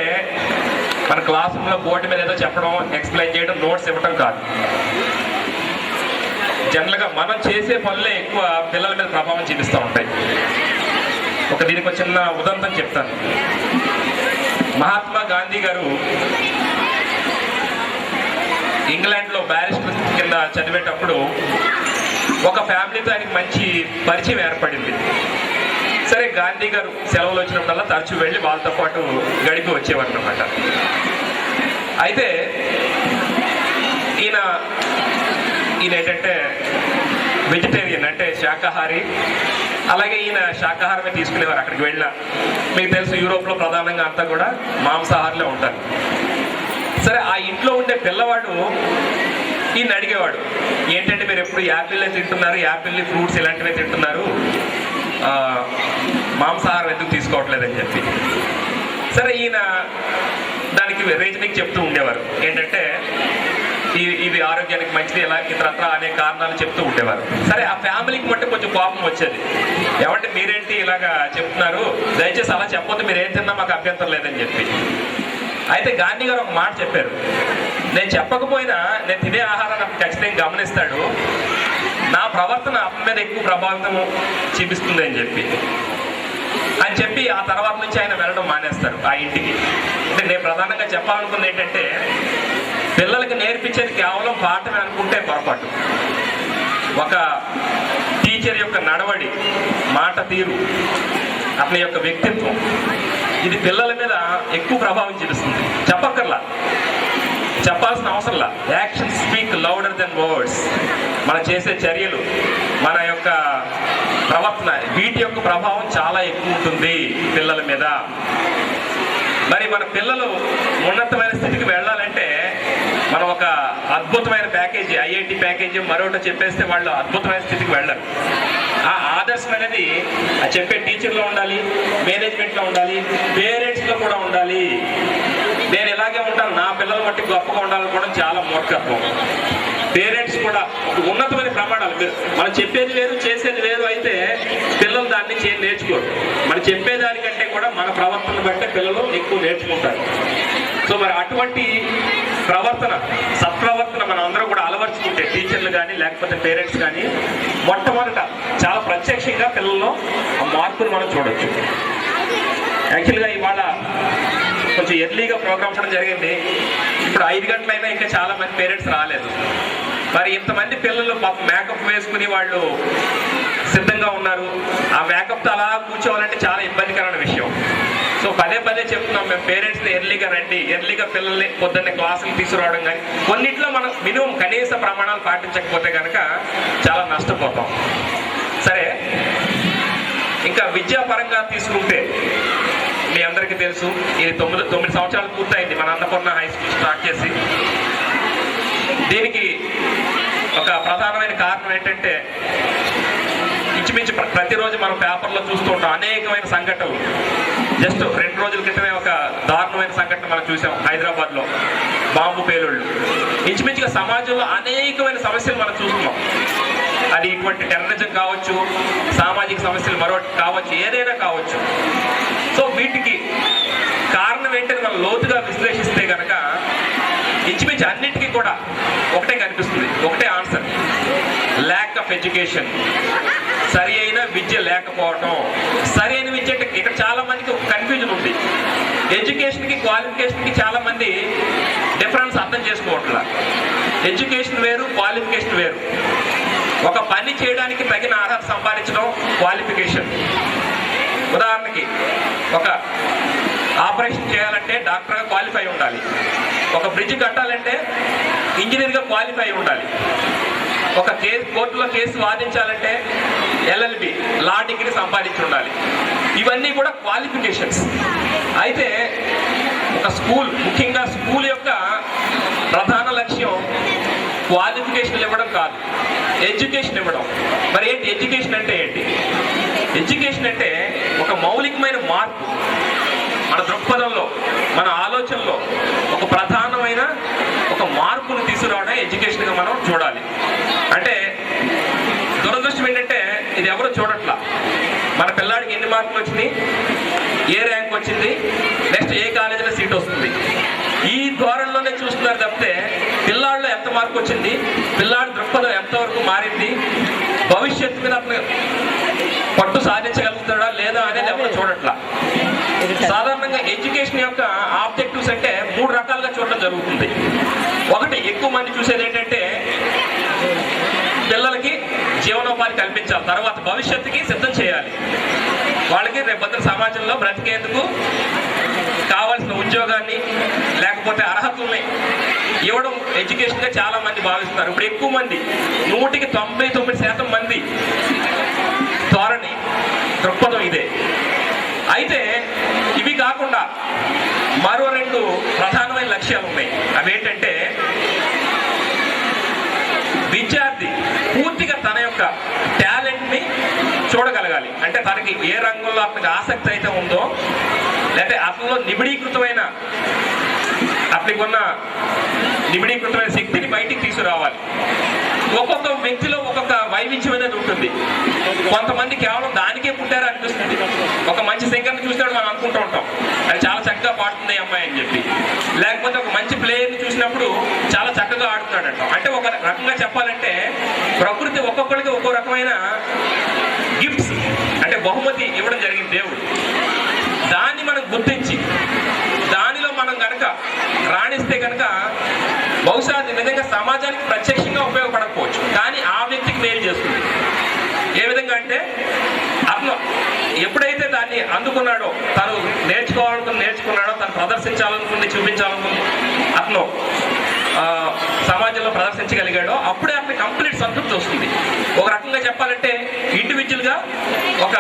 మన క్లాస్ రూమ్లో బోర్డు మీద ఏదో చెప్పడం, ఎక్స్ప్లెయిన్ చేయడం, నోట్స్ ఇవ్వడం కాదు. జనరల్గా మనం చేసే పనులే ఎక్కువ పిల్లల మీద ప్రభావం చూపిస్తూ ఉంటాయి. దీనికి ఒక చిన్న ఉదాహరణ చెప్తాను. మహాత్మా గాంధీ గారు ఇంగ్లాండ్లో బ్యారిస్టర్ కింద చదివేటప్పుడు ఒక ఫ్యామిలీతో ఆయనకి మంచి పరిచయం ఏర్పడింది. సరే, గాంధీ గారు సెలవులు వచ్చినప్పుడల్లా తరచూ వెళ్ళి వాళ్ళతో పాటు గడిపి వచ్చేవారు అన్నమాట. అయితే ఈయన ఏంటంటే వెజిటేరియన్, అంటే శాకాహారి. అలాగే ఈయన శాకాహారమే తీసుకునేవారు అక్కడికి వెళ్ళినా. మీకు తెలుసు, యూరోప్లో ప్రధానంగా అంతా కూడా మాంసాహారులే ఉంటారు. సరే, ఆ ఇంట్లో ఉండే పిల్లవాడు ఈయన అడిగేవాడు, ఏంటంటే మీరు ఎప్పుడు యాపిల్లే తింటున్నారు, యాపిల్ ఫ్రూట్స్ ఇలాంటివే తింటున్నారు, మాంసాహారం ఎందుకు తీసుకోవట్లేదని చెప్పి. సరే, ఈయన దానికి రీజనింగ్ చెప్తూ ఉండేవారు. ఏంటంటే ఇది ఆరోగ్యానికి మంచిది, ఇలా ఇతరత్ర అనే కారణాలు చెప్తూ ఉండేవారు. సరే, ఆ ఫ్యామిలీకి మట్టి కొంచెం కోపం వచ్చేది. ఏమంటే మీరేంటి ఇలాగా చెప్తున్నారు, దయచేసి అలా చెప్పొద్దు, మీరు ఏం తిన్నా మాకు అభ్యంతరం లేదని చెప్పి. అయితే గాంధీ గారు ఒక మాట చెప్పారు, నేను చెప్పకపోయినా నేను తినే ఆహారాన్ని ఖచ్చితంగా గమనిస్తాడు, నా ప్రవర్తన అతని మీద ఎక్కువ ప్రభావితం చూపిస్తుంది అని చెప్పి ఆ తర్వాత నుంచి ఆయన వెళ్ళడం మానేస్తారు ఆ ఇంటికి. అంటే నేను ప్రధానంగా చెప్పాలనుకుంది ఏంటంటే, పిల్లలకి నేర్పించేది కేవలం పాఠమే అనుకుంటే పొరపాటు. ఒక టీచర్ యొక్క నడవడి, మాట తీరు, అతని యొక్క వ్యక్తిత్వం, ఇది పిల్లల మీద ఎక్కువ ప్రభావం చూపిస్తుంది. చెప్పాల్సిన అవసరంలా. Action speak louder than words. మనం చేసే చర్యలు, మన యొక్క ప్రవర్తన, వీటి యొక్క ప్రభావం చాలా ఎక్కువ ఉంటుంది పిల్లల మీద. మరి మన పిల్లలు ఉన్నతమైన స్థితికి వెళ్ళాలంటే మనం ఒక అద్భుతమైన ప్యాకేజీ, ఐఐటి ప్యాకేజీ మరొకటి చెప్పేస్తే వాళ్ళు అద్భుతమైన స్థితికి వెళ్ళరు. ఆ ఆదర్శం అనేది చెప్పే టీచర్లో ఉండాలి, మేనేజ్మెంట్లో ఉండాలి, పేరెంట్స్లో కూడా ఉండాలి. నేను ఇలాగే ఉంటాను, నా పిల్లల మట్టి గొప్పగా ఉండాలనుకోవడం చాలా మూర్ఖత్వం. పేరెంట్స్ కూడా ఒక ఉన్నతమైన ప్రమాణాలు, మీరు మనం చెప్పేది వేరు చేసేది వేరు అయితే పిల్లలు దాన్ని నేర్చుకోరు. మనం చెప్పేదానికంటే కూడా మన ప్రవర్తన బట్టే పిల్లలు ఎక్కువ నేర్చుకుంటారు. సో మరి అటువంటి ప్రవర్తన, సత్ప్రవర్తన మనం అందరం కూడా అలవర్చుకుంటే, టీచర్లు కానీ లేకపోతే పేరెంట్స్ కానీ, మొట్టమొదట చాలా ప్రత్యక్షంగా పిల్లల్లో ఆ మార్పును మనం చూడొచ్చు. యాక్చువల్గా ఇవాళ కొంచెం ఎర్లీగా ప్రోగ్రామ్స్ చేయడం జరిగింది. ఇప్పుడు 5 గంటలైనా ఇంకా చాలా మంది పేరెంట్స్ రాలేదు. మరి ఇంతమంది పిల్లలు మేకప్ వేసుకుని వాళ్ళు సిద్ధంగా ఉన్నారు. ఆ మేకప్తో అలా కూర్చోవాలంటే చాలా ఇబ్బందికరమైన విషయం. సో పదే పదే చెప్తున్నాం, మేము పేరెంట్స్ని ఎర్లీగా రండి, ఎర్లీగా పిల్లల్ని పొద్దున్నే క్లాసులు తీసుకురావడం కానీ, కొన్నిట్లో మనం మినిమం కనీస ప్రమాణాలు పాటించకపోతే కనుక చాలా నష్టపోతాం. సరే, ఇంకా విద్యాపరంగా తీసుకుంటే మీ అందరికీ తెలుసు, ఇది 9 సంవత్సరాలు పూర్తయింది మన అన్నపూర్ణ హై స్కూల్ స్టార్ట్ చేసి. దీనికి ఒక ప్రధానమైన కారణం ఏంటంటే, ఇంచుమించు ప్రతిరోజు మనం పేపర్లో చూస్తూ ఉంటాం అనేకమైన సంఘటనలు. జస్ట్ 2 రోజుల క్రితమే ఒక దారుణమైన సంఘటన మనం చూసాం హైదరాబాద్లో, బాంబు పేలుళ్ళు. ఇంచుమించుగా సమాజంలో అనేకమైన సమస్యలు మనం చూస్తున్నాం. అది ఇటువంటి టెర్రరిజం కావచ్చు, సామాజిక సమస్యలు మరొకటి కావచ్చు, ఏదైనా కావచ్చు. సో వీటికి కారణం ఏంటని మనం లోతుగా విశ్లేషిస్తే కనుక ఇంచుమించు అన్నిటికీ కూడా ఒకటే కనిపిస్తుంది, ఒకటే ఆన్సర్: ల్యాక్ ఆఫ్ ఎడ్యుకేషన్. సరి అయిన విద్య లేకపోవటం. సరి అయిన విద్య అంటే ఇక్కడ చాలా మందికి కన్ఫ్యూజన్ ఉంది. ఎడ్యుకేషన్కి క్వాలిఫికేషన్కి చాలా మంది డిఫరెన్స్ అర్థం చేసుకోవట్లా. ఎడ్యుకేషన్ వేరు, క్వాలిఫికేషన్ వేరు. ఒక పని చేయడానికి తగిన అర్హత సంపాదించడం క్వాలిఫికేషన్. ఉదాహరణకి ఒక ఆపరేషన్ చేయాలంటే డాక్టర్గా క్వాలిఫై ఉండాలి. ఒక బ్రిడ్జ్ కట్టాలంటే ఇంజనీర్గా క్వాలిఫై ఉండాలి. ఒక కోర్టులో కేసు వాదించాలంటే ఎల్ఎల్బి, లా డిగ్రీ సంపాదించి ఉండాలి. ఇవన్నీ కూడా క్వాలిఫికేషన్స్. అయితే ఒక స్కూల్, ముఖ్యంగా స్కూల్ యొక్క ప్రధాన లక్ష్యం క్వాలిఫికేషన్ ఇవ్వడం కాదు, ఎడ్యుకేషన్ ఇవ్వడం. మరి ఏంటి ఎడ్యుకేషన్ అంటే? ఏంటి ఎడ్యుకేషన్ అంటే? ఒక మౌలికమైన మార్పు మన దృక్పథంలో, మన ఆలోచనలో ఒక ప్రధానమైన ఒక మార్పును తీసుకురావడం ఎడ్యుకేషన్గా మనం చూడాలి. అంటే దురదృష్టం ఏంటంటే ఇది ఎవరు చూడట్లా. మన పిల్లాడికి ఎన్ని మార్కులు వచ్చినాయి, ఏ ర్యాంక్ వచ్చింది, నెక్స్ట్ ఏ కాలేజీలో సీట్ వస్తుంది, ఈ ధోరణిలోనే చూస్తున్నారు తప్పితే పిల్లాడిలో ఎంత మార్కు వచ్చింది, పిల్లాడి దృక్పథం ఎంతవరకు మారింది, భవిష్యత్తు మీద అతను పట్టు సాధించగలుగుతాడా లేదా అనేది ఎవరు చూడట్లా. సాధారణంగా ఎడ్యుకేషన్ యొక్క ఆబ్జెక్టివ్స్ అంటే 3 రకాలుగా చూడడం జరుగుతుంది. ఒకటి, ఎక్కువ మంది చూసేది ఏంటంటే పిల్లలకి జీవనోపాధి కల్పించాలి, తర్వాత భవిష్యత్తుకి సిద్ధం చేయాలి. వాళ్ళకి రేపొద్దున సమాజంలో బ్రతికేందుకు కావాల్సిన ఉద్యోగాన్ని లేకపోతే అర్హతల్ని ఇవ్వడం ఎడ్యుకేషన్గా చాలా మంది భావిస్తున్నారు. ఇప్పుడు ఎక్కువ మంది, 100కి 99% మంది ధోరణి, దృక్పథం ఇదే. అయితే ఇవి కాకుండా మరో 2 ప్రధానమైన లక్ష్యాలు ఉన్నాయి. అవేంటంటే, విద్యార్థి పూర్తిగా తన యొక్క టాలెంట్ని చూడగలగాలి. అంటే తనకి ఏ రంగంలో అతనికి ఆసక్తి అయితే ఉందో, లేకపోతే అతనిలో నిబిడీకృతమైన శక్తిని బయటికి తీసుకురావాలి. ఒక్కొక్క వ్యక్తిలో ఒక్కొక్క వైవిధ్యం అనేది ఉంటుంది. కొంతమంది కేవలం దానికే పుట్టారు అనిపిస్తుంది. ఒక మంచి సింగర్ని చూసినప్పుడు మనం అనుకుంటూ ఉంటాం, అది చాలా చక్కగా పాడుతుంది అమ్మాయి అని చెప్పి. లేకపోతే ఒక మంచి ప్లేయర్ని చూసినప్పుడు చాలా చక్కగా ఆడుతున్నాడు అంటాం. అంటే ఒక రకంగా చెప్పాలంటే ప్రకృతి ఒక్కొక్కరికి ఒక్కో రకమైన గిఫ్ట్స్, అంటే బహుమతి ఇవ్వడం జరిగింది దేవుడు. దాన్ని మనం గుర్తించి దానిలో మనం కనుక రాణిస్తే కనుక బహుశా అది నిజంగా సమాజానికి ప్రత్యక్షంగా ఉపయోగపడకపోవచ్చు, కానీ ఆ వ్యక్తికి మేలు చేస్తుంది. ఏ విధంగా అంటే, అతను ఎప్పుడైతే దాన్ని అందుకున్నాడో, తను నేర్చుకున్నాడో, తను ప్రదర్శించాలనుకుంది, చూపించాలనుకుంది, అతను సమాజంలో ప్రదర్శించగలిగాడో అప్పుడే అతనికి కంప్లీట్ సంతృప్తి వస్తుంది. ఒక రకంగా చెప్పాలంటే ఇండివిజువల్గా ఒక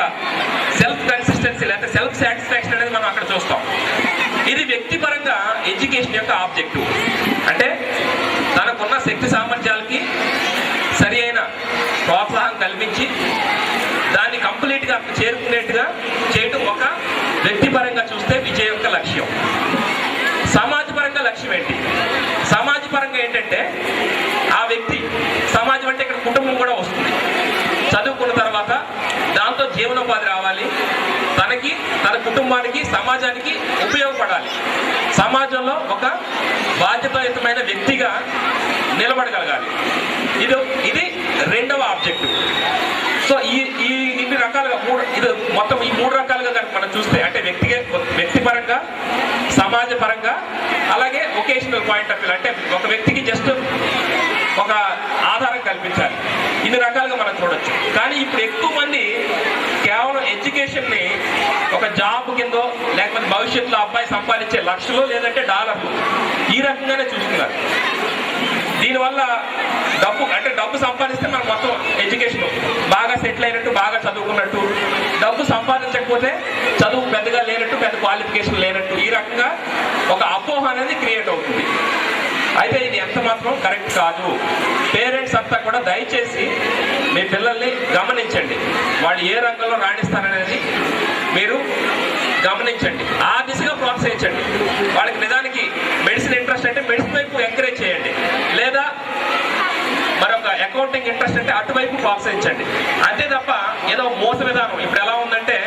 సెల్ఫ్ కన్సిస్టెన్సీ లేకపోతే సెల్ఫ్ సాటిస్ఫాక్షన్ అనేది మనం అక్కడ చూస్తాం. ఇది వ్యక్తిపరంగా ఎడ్యుకేషన్ యొక్క ఆబ్జెక్టివ్. అంటే శక్తి సామర్థ్యాలకి సరి అయిన ప్రోత్సాహం కల్పించి దాన్ని కంప్లీట్గా చేరుకునేట్టుగా చేయటం ఒక వ్యక్తిపరంగా చూస్తే విజయం యొక్క లక్ష్యం. సమాజపరంగా లక్ష్యం ఏంటి? సమాజపరంగా ఏంటంటే ఆ వ్యక్తి, సమాజం అంటే ఇక్కడ కుటుంబం కూడా వస్తుంది. చదువుకున్న తర్వాత దాంతో జీవనోపాధి రావాలి, తనకి, తన కుటుంబానికి, సమాజానికి ఉపయోగపడాలి, సమాజంలో ఒక బాధ్యతాయుతమైన వ్యక్తిగా నిలబడగలగాలి. ఇది రెండవ ఆబ్జెక్టివ్. సో ఈ ఇన్ని రకాలుగా ఇది మొత్తం ఈ మూడు రకాలుగా కనుక మనం చూస్తే, అంటే వ్యక్తిపరంగా, సమాజపరంగా, అలాగే వొకేషనల్ పాయింట్ ఆఫ్ వ్యూ, అంటే ఒక వ్యక్తికి జస్ట్ ఒక ఆధారం కల్పించాలి. ఇన్ని రకాలుగా మనం చూడొచ్చు. కానీ ఇప్పుడు ఎక్కువ మంది కేవలం ఎడ్యుకేషన్ని ఒక జాబ్ కిందో, లేకపోతే భవిష్యత్తులో అబ్బాయి సంపాదించే లక్షలు లేదంటే డాలర్లు, ఈ రకంగానే చూస్తున్నారు. దీనివల్ల డబ్బు సంపాదిస్తే మనం మొత్తం ఎడ్యుకేషన్ బాగా సెటిల్ అయినట్టు, బాగా చదువుకున్నట్టు, డబ్బు సంపాదించకపోతే చదువు పెద్దగా లేనట్టు, పెద్ద క్వాలిఫికేషన్ లేనట్టు, ఈ రకంగా ఒక అపోహ అనేది క్రియేట్ అవుతుంది. అయితే ఇది ఎంత మాత్రం కరెక్ట్ కాదు. పేరెంట్స్ అంతా కూడా దయచేసి మీ పిల్లల్ని గమనించండి, వాళ్ళు ఏ రంగంలో రాణిస్తారనేది మీరు గమనించండి, ఆ దిశగా ప్రోత్సహించండి. వాళ్ళకి నిజానికి మెడిసిన్ ఇంట్రెస్ట్ అంటే మెడిసిన్ వైపు ఎంకరేజ్ చేయండి, లేదా మరొక అకౌంటింగ్ ఇంట్రెస్ట్ అంటే అటువైపు ప్రోత్సహించండి. అంతే తప్ప ఏదో మోస విధానం ఇప్పుడు ఎలా ఉందంటే,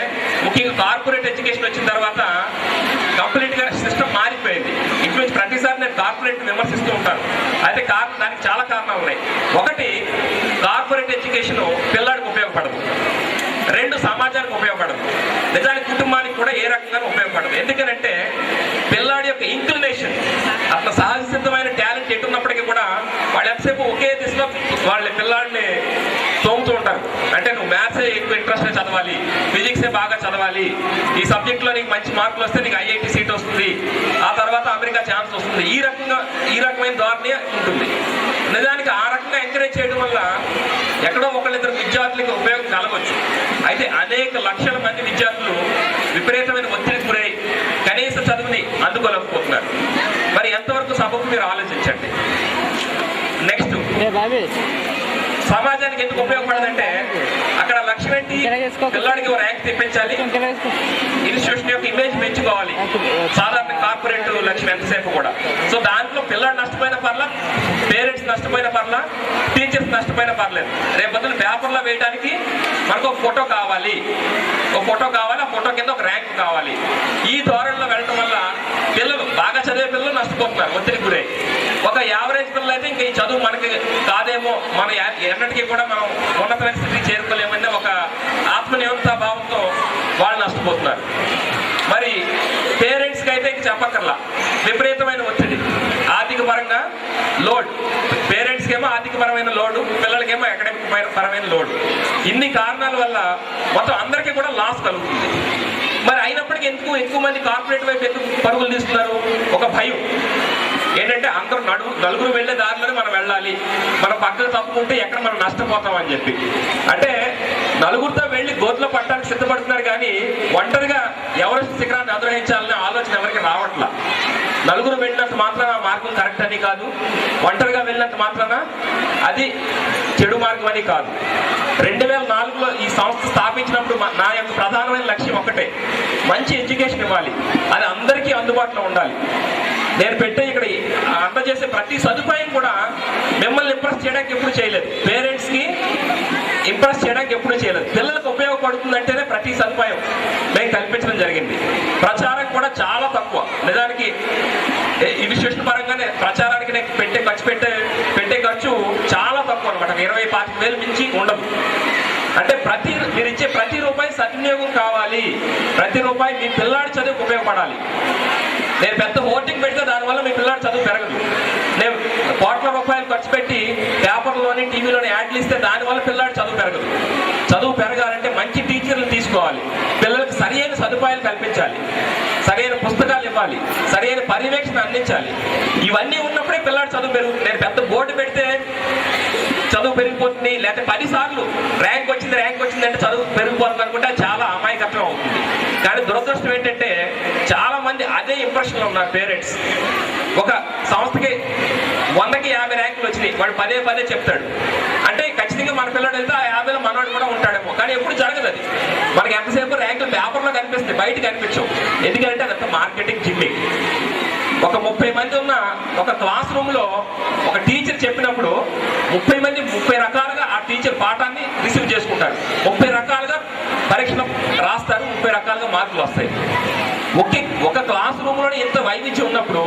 ముఖ్యంగా కార్పొరేట్ ఎడ్యుకేషన్ వచ్చిన తర్వాత కంప్లీట్గా సిస్టమ్ మారిపోయింది. ఇంట్లో ప్రతిసారి నేను కార్పొరేట్ విమర్శిస్తూ ఉంటాను. అయితే దానికి చాలా కారణాలు ఉన్నాయి. ఒకటి, కార్పొరేట్ ఎడ్యుకేషన్ పిల్లాడికి ఉపయోగపడదు. రెండు, సమాజానికి ఉపయోగపడదు. నిజానికి కుటుంబానికి కూడా ఏ రకంగా ఉపయోగపడదు. ఎందుకనంటే పిల్లాడి యొక్క ఇంక్లినేషన్, అట్లా సహజ సిద్ధమైన టాలెంట్ ఎటున్నప్పటికీ కూడా వాళ్ళు ఎంతసేపు ఒకే దిశలో వాళ్ళ పిల్లాడిని తోముతూ ఉంటారు. అంటే నువ్వు మ్యాథ్సే ఎక్కువ ఇంట్రెస్ట్ చదవాలి, ఫిజిక్సే బాగా చదవాలి, ఈ సబ్జెక్ట్లో నీకు మంచి మార్కులు వస్తే నీకు ఐఐటి సీట్ వస్తుంది, ఆ తర్వాత అమెరికా ఛాన్స్ వస్తుంది, ఈ రకమైన ధోరణి ఉంటుంది. నిజానికి ఆ రకంగా ఎంకరేజ్ చేయడం వల్ల ఎక్కడో ఒకళ్ళిద్దరు విద్యార్థులకి ఉపయోగం కలగవచ్చు. అయితే అనేక లక్షల మంది విద్యార్థులు విపరీతమైన ఒత్తిడికి గురై కనీస చదువుని అందుకోలేకపోతున్నారు. మరి ఎంతవరకు సబబు మీరు ఆలోచించండి. నెక్స్ట్, సమాజానికి ఎందుకు ఉపయోగపడదంటే అక్కడ లక్ష్యం ఏంటి? పిల్లాడికి ర్యాంక్ తెప్పించాలి, ఇన్స్టిట్యూషన్ యొక్క ఇమేజ్ పెంచుకోవాలి. సాధారణ కార్పొరేట్ లక్ష్యం ఎంతసేపు కూడా. సో దాంట్లో పిల్లాడు నష్టపోయిన పర్లా, పేరెంట్స్ నష్టపోయిన పర్లా, టీచర్స్ నష్టపోయిన పర్లేదు. రేపు బదులు పేపర్లో వేయడానికి మనకు ఒక ఫోటో కావాలి, ఆ ఫోటో కింద ఒక ర్యాంక్ కావాలి. ఈ ధోరణిలో వెళ్ళడం వల్ల పిల్లలు, బాగా చదివే పిల్లలు నష్టపోతున్నారు, ఒత్తిడికి గురై. ఒక యావరేజ్ పిల్లలు అయితే ఇంకా ఈ చదువు మనకి కాదేమో, మన ఎన్నటికీ కూడా మనం ఉన్నతమైన స్థితికి చేరుకోలేమనే ఒక ఆత్మనిర్భరతా భావంతో వాళ్ళు నష్టపోతున్నారు. మరి పేరెంట్స్కి అయితే ఇంక చెప్పక్కర్లా, విపరీతమైన ఒత్తిడి, ఆర్థిక పరంగా లోడ్. పేరెంట్స్కి ఏమో ఆర్థిక పరమైన లోడు, పిల్లలకేమో అకాడమిక్ పరమైన లోడు. ఇన్ని కారణాల వల్ల మొత్తం అందరికీ కూడా లాస్ కలుగుతుంది. మరి అయినప్పటికీ ఎందుకు ఎక్కువ మంది కార్పొరేట్ వైపు ఎందుకు పరుగులు తీస్తున్నారు? ఒక భయం ఏంటంటే అందరూ నలుగురు వెళ్ళే దారిలోనే మనం వెళ్ళాలి, మనం పక్కకు తప్పుకుంటే ఎక్కడ మనం నష్టపోతాం అని చెప్పి. అంటే నలుగురితో వెళ్ళి గోతులో పట్టడానికి సిద్ధపడుతున్నారు, కానీ ఒంటరిగా ఎవరెస్ట్ శిఖరాన్ని అధిరోహించాలనే ఆలోచన ఎవరికి రావట్లా. నలుగురు వెళ్ళినంత మాత్రాన మార్గం కరెక్ట్ అని కాదు, ఒంటరిగా వెళ్ళినంత మాత్రాన అది చెడు మార్గం అని కాదు. 2004లో ఈ సంస్థ స్థాపించినప్పుడు నా యొక్క ప్రధానమైన లక్ష్యం ఒకటే, మంచి ఎడ్యుకేషన్ ఇవ్వాలి, అది అందరికీ అందుబాటులో ఉండాలి. నేను పెట్టే ఇక్కడ అందజేసే ప్రతి సదుపాయం కూడా మిమ్మల్ని ఇంప్రెస్ చేయడానికి ఎప్పుడు చేయలేదు, పేరెంట్స్కి ఇంప్రెస్ చేయడానికి ఎప్పుడు చేయలేదు. పిల్లలకు ఉపయోగపడుతుందంటేనే ప్రతి సదుపాయం మేము కల్పించడం జరిగింది. ప్రచారం కూడా చాలా తక్కువ. నిజానికి ఇన్స్టిట్యూషన్ పరంగానే ప్రచారానికి నేను పెట్టే ఖర్చు చాలా తక్కువ అనమాట. 20-25 వేలు మించి ఉండదు. అంటే మీరు ఇచ్చే ప్రతి రూపాయి సద్వినియోగం కావాలి, ప్రతి రూపాయి మీ పిల్లాడి చదువుకు ఉపయోగపడాలి. నేను పెద్ద హోర్డింగ్ పెడితే దానివల్ల మీ పిల్లాడి చదువు పెరగదు. నేను కోట్ల రూపాయలు ఖర్చు పెట్టి పేపర్లోని టీవీలోని యాడ్లు ఇస్తే దానివల్ల పిల్లాడి చదువు పెరగదు. చదువు పెరగాలంటే మంచి టీచర్లు తీసుకోవాలి, పిల్లలకు సరైన సదుపాయాలు కల్పించాలి, సరైన పుస్తకాలు ఇవ్వాలి, సరైన పర్యవేక్షణ అందించాలి. ఇవన్నీ ఉన్నప్పుడే పిల్లాడి చదువు పెరుగుతుంది. నేను పెద్ద బోర్డు పెడితే చదువు పెరిగిపోతుంది, లేకపోతే 10 సార్లు ర్యాంక్ వచ్చింది అంటే చదువు పెరిగిపోతుంది అనుకుంటే చాలా అమాయకత్వం అవుతుంది. కానీ దురదృష్టం ఏంటంటే చాలా మంది అదే ఇంప్రెషన్లో ఉన్నారు పేరెంట్స్. ఒక సంస్థకి 100కి 50 ర్యాంకులు వచ్చినాయి, వాడు పదే చెప్తాడు. అంటే ఖచ్చితంగా మన పిల్లడు వెళ్తే ఆ 50లో మనవాడు కూడా ఉంటాడేమో, కానీ ఎప్పుడు జరగదు అది. మనకి ఎంతసేపు ర్యాంకులు పేపర్లో కనిపిస్తాయి, బయట కనిపించవు. ఎందుకంటే అదంతా మార్కెటింగ్ జిమ్మింగ్. ఒక 30 మంది ఉన్న ఒక క్లాస్ రూమ్లో ఒక టీచర్ చెప్పినప్పుడు 30 మంది 30 రకాలుగా ఆ టీచర్ పాఠాన్ని రిసీవ్ చేసుకుంటారు, 30 రకాలుగా పరీక్షలు రాస్తారు, 30 రకాలుగా మార్కులు వస్తాయి. ఒక క్లాస్ రూమ్లోనే ఇంత వైవిధ్యం ఉన్నప్పుడు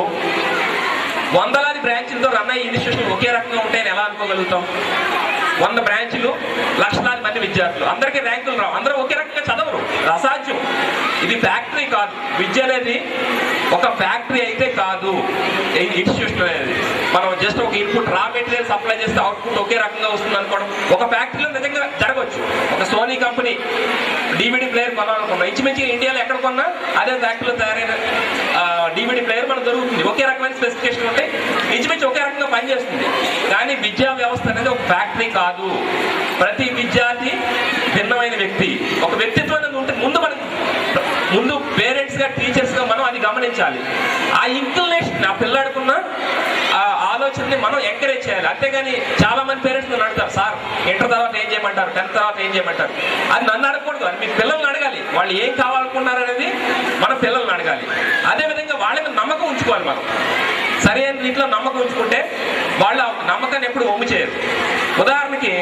వందలాది బ్రాంచ్లతో రన్ అయ్యే ఇన్స్టిట్యూషన్ ఒకే రకంగా ఉంటాయని ఎలా అనుకోగలుగుతాం? 100 బ్రాంచ్లు, లక్షలాది మంది విద్యార్థులు, అందరికీ ర్యాంకులు రావు, అందరూ ఒకే రకంగా చదవరు, అసాధ్యం. ఇది ఫ్యాక్టరీ కాదు. విద్య అనేది ఒక ఫ్యాక్టరీ అయితే కాదు ఇన్స్టిట్యూషన్ అనేది. మనం జస్ట్ ఒక ఇన్పుట్ రా మెటీరియల్ సప్లై చేస్తే అవుట్పుట్ ఒకే రకంగా వస్తుంది అనుకోవడం ఒక ఫ్యాక్టరీలో నిజంగా జరగవచ్చు. ఒక సోనీ కంపెనీ DVD ప్లేయర్ కొనాలనుకున్నాం, ఇంచుమించి ఇండియాలో ఎక్కడ కొన్నా అదే ఫ్యాక్టరీలో తయారైన DVD ప్లేయర్ మనకు దొరుకుతుంది. ఒకే రకమైన స్పెసిఫికేషన్ ఉంటాయి, ఇంచుమించి ఒకే రకంగా పనిచేస్తుంది. కానీ విద్యా వ్యవస్థ అనేది ఒక ఫ్యాక్టరీ కాదు. ప్రతి విద్యార్థి భిన్నమైన వ్యక్తి, ఒక వ్యక్తిత్వం అనేది ఉంటుంది. ముందు పేరెంట్స్గా టీచర్స్గా మనం అది గమనించాలి. ఆ ఇంక్లినేషన్, ఆ పిల్లాడుకున్న ఆ ఆలోచనని మనం ఎంకరేజ్ చేయాలి. అంతేగాని చాలా మంది పేరెంట్స్ నన్ను అడుగుతారు, సార్ ఇంటర్ తర్వాత ఏం చేయమంటారు, 10th తర్వాత ఏం చేయమంటారు. అది నన్ను అడగకూడదు, అది మీ పిల్లల్ని అడగాలి. వాళ్ళు ఏం కావాలనుకున్నారు అనేది మన పిల్లల్ని అడగాలి. అదేవిధంగా వాళ్ళ మీద నమ్మకం ఉంచుకోవాలి. మనం సరైన రీతిలో నమ్మకం ఉంచుకుంటే వాళ్ళ నమ్మకాన్ని ఎప్పుడు ఒమ్ము చేయరు. ఉదాహరణకి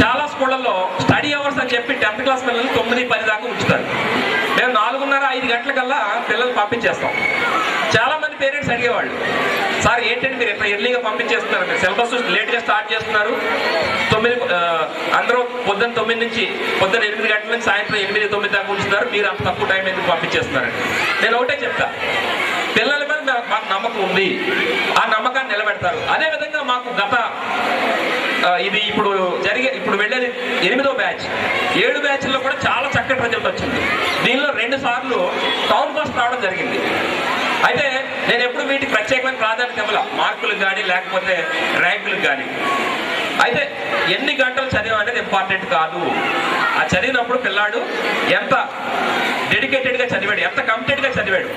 చాలా స్కూళ్ళల్లో స్టడీ అవర్స్ అని చెప్పి 10th క్లాస్ పిల్లల్ని 9-10 దాకా ఉంచుతారు. మేము 4:30-5 గంటలకల్లా పిల్లల్ని పంపించేస్తాం. చాలా మంది పేరెంట్స్ అడిగేవాళ్ళు, సార్ ఏంటంటే మీరు ఎంత ఎర్లీగా పంపించేస్తున్నారు, మీరు సిలబస్ లేట్గా స్టార్ట్ చేస్తున్నారు, అందరూ పొద్దున్న 8 గంటల నుంచి సాయంత్రం 8-9 దాకా ఉంచుతున్నారు, మీరు అంత తక్కువ టైం ఎందుకు పంపించేస్తున్నారండి. నేను ఒకటే చెప్తా, పిల్లల మీద మాకు నమ్మకం ఉంది, ఆ నమ్మకాన్ని నిలబెడతారు. అదేవిధంగా మాకు ఇది ఇప్పుడు వెళ్ళేది 8వ బ్యాచ్, 7 బ్యాచ్ల్లో కూడా చాలా చక్కటి రిజల్ట్ వచ్చింది. దీనిలో 2 సార్లు టౌన్ ఫస్ట్ రావడం జరిగింది. అయితే నేను ఎప్పుడు వీటికి ప్రత్యేకమైన ప్రాధాన్యత ఇవ్వాల, మార్కులకు కానీ లేకపోతే ర్యాంకులకు కానీ. అయితే ఎన్ని గంటలు చదివా అనేది ఇంపార్టెంట్ కాదు. ఆ చదివినప్పుడు పిల్లాడు ఎంత డెడికేటెడ్గా చదివాడు, ఎంత కమిటెడ్గా చదివాడు.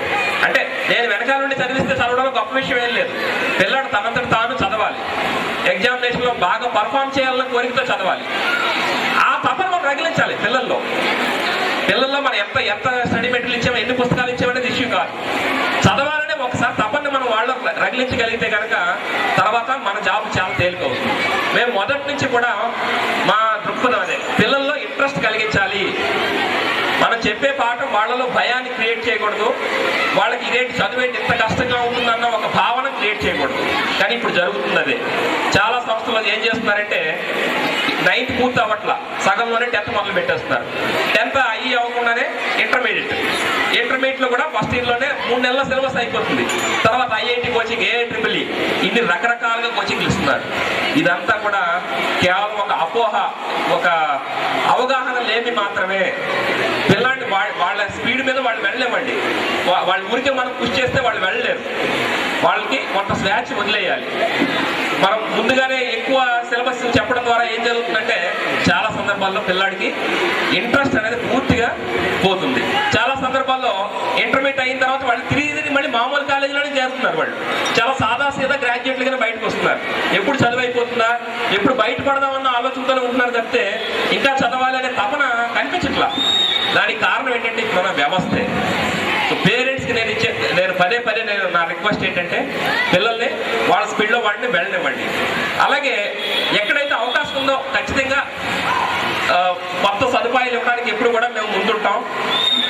అంటే నేను వెనకాల నుండి చదివిస్తే చదవడం గొప్ప విషయం ఏం లేదు. పిల్లాడు తనంతట తాను చదవాలి, ఎగ్జామినేషన్లో బాగా పర్ఫామ్ చేయాలన్న కోరికతో చదవాలి. ఆ తపన మనం రగిలించాలి పిల్లల్లో మనం ఎంత స్టడీ మెటీరియల్ ఇచ్చామో, ఎన్ని పుస్తకాలు ఇచ్చామనేది ఇష్యూ కాదు. చదవాలనే ఒకసారి తపన్ని మనం వాళ్ళు రగిలించగలిగితే కనుక తర్వాత మన జాబ్ చాలా తేలిక అవుతుంది. మేము మొదటి నుంచి కూడా మా దృక్పథం అదే, పిల్లల్లో ఇంట్రెస్ట్ కలిగించాలి. మనం చెప్పే పాఠం వాళ్ళలో భయాన్ని క్రియేట్ చేయకూడదు, వాళ్ళకి ఇదేంటి చదువేంటి ఇంత కష్టంగా ఉంటుందన్న ఒక భావన క్రియేట్ చేయకూడదు. కానీ ఇప్పుడు జరుగుతుంది అదే. చాలా సంస్థలు ఏం చేస్తున్నారంటే 9th పూర్తి అవ్వట్ల, సగంలోనే 10th మొదలు పెట్టేస్తున్నారు. 10th అయ్యి అవ్వకుండానే ఇంటర్మీడియట్లో కూడా ఫస్ట్ ఇయర్లోనే 3 నెలల సిలబస్ అయిపోతుంది. తర్వాత IIT కోచింగ్, AIEEE, ఇన్ని రకరకాలుగా కోచింగ్లు ఇస్తున్నారు. ఇదంతా కూడా కేవలం ఒక అపోహ, ఒక అవగాహన లేమి మాత్రమే. పిల్లాంటి వాళ్ళ స్పీడ్ మీద వాళ్ళు వెళ్ళలేమండి. వాళ్ళ ఊరికే మనం కృషి చేస్తే వాళ్ళు వెళ్ళలేరు. వాళ్ళకి కొంత స్వేచ్ఛ వదిలేయాలి. మనం ముందుగానే ఎక్కువ సిలబస్ చెప్పడం ద్వారా ఏం జరుగుతుందంటే చాలా సందర్భాల్లో పిల్లాడికి ఇంట్రెస్ట్ అనేది పూర్తిగా పోతుంది. చాలా సందర్భాల్లో ఇంటర్మీడియట్ అయిన తర్వాత వాళ్ళు తిరిగి మళ్ళీ మామూలు కాలేజీలోనే చేరుతున్నారు. వాళ్ళు చాలా సాదాసీదా గ్రాడ్యుయేట్లుగానే బయటకు వస్తున్నారు. ఎప్పుడు చదువు అయిపోతుందా, ఎప్పుడు బయటపడదామన్న ఆలోచనతోనే ఉంటున్నారు తప్పితే ఇంకా చదవాలి అనే తపన కనిపించట్లా. దానికి కారణం ఏంటంటే మన వ్యవస్థే. పేరెంట్స్కి నేను పదే నా రిక్వెస్ట్ ఏంటంటే పిల్లల్ని వాళ్ళ స్పీడ్లో వాడిని వెళ్ళనివ్వండి. అలాగే ఎక్కడైతే అవకాశం ఉందో ఖచ్చితంగా కొత్త సదుపాయాలు ఇవ్వడానికి ఎప్పుడు కూడా మేము ముందుంటాం.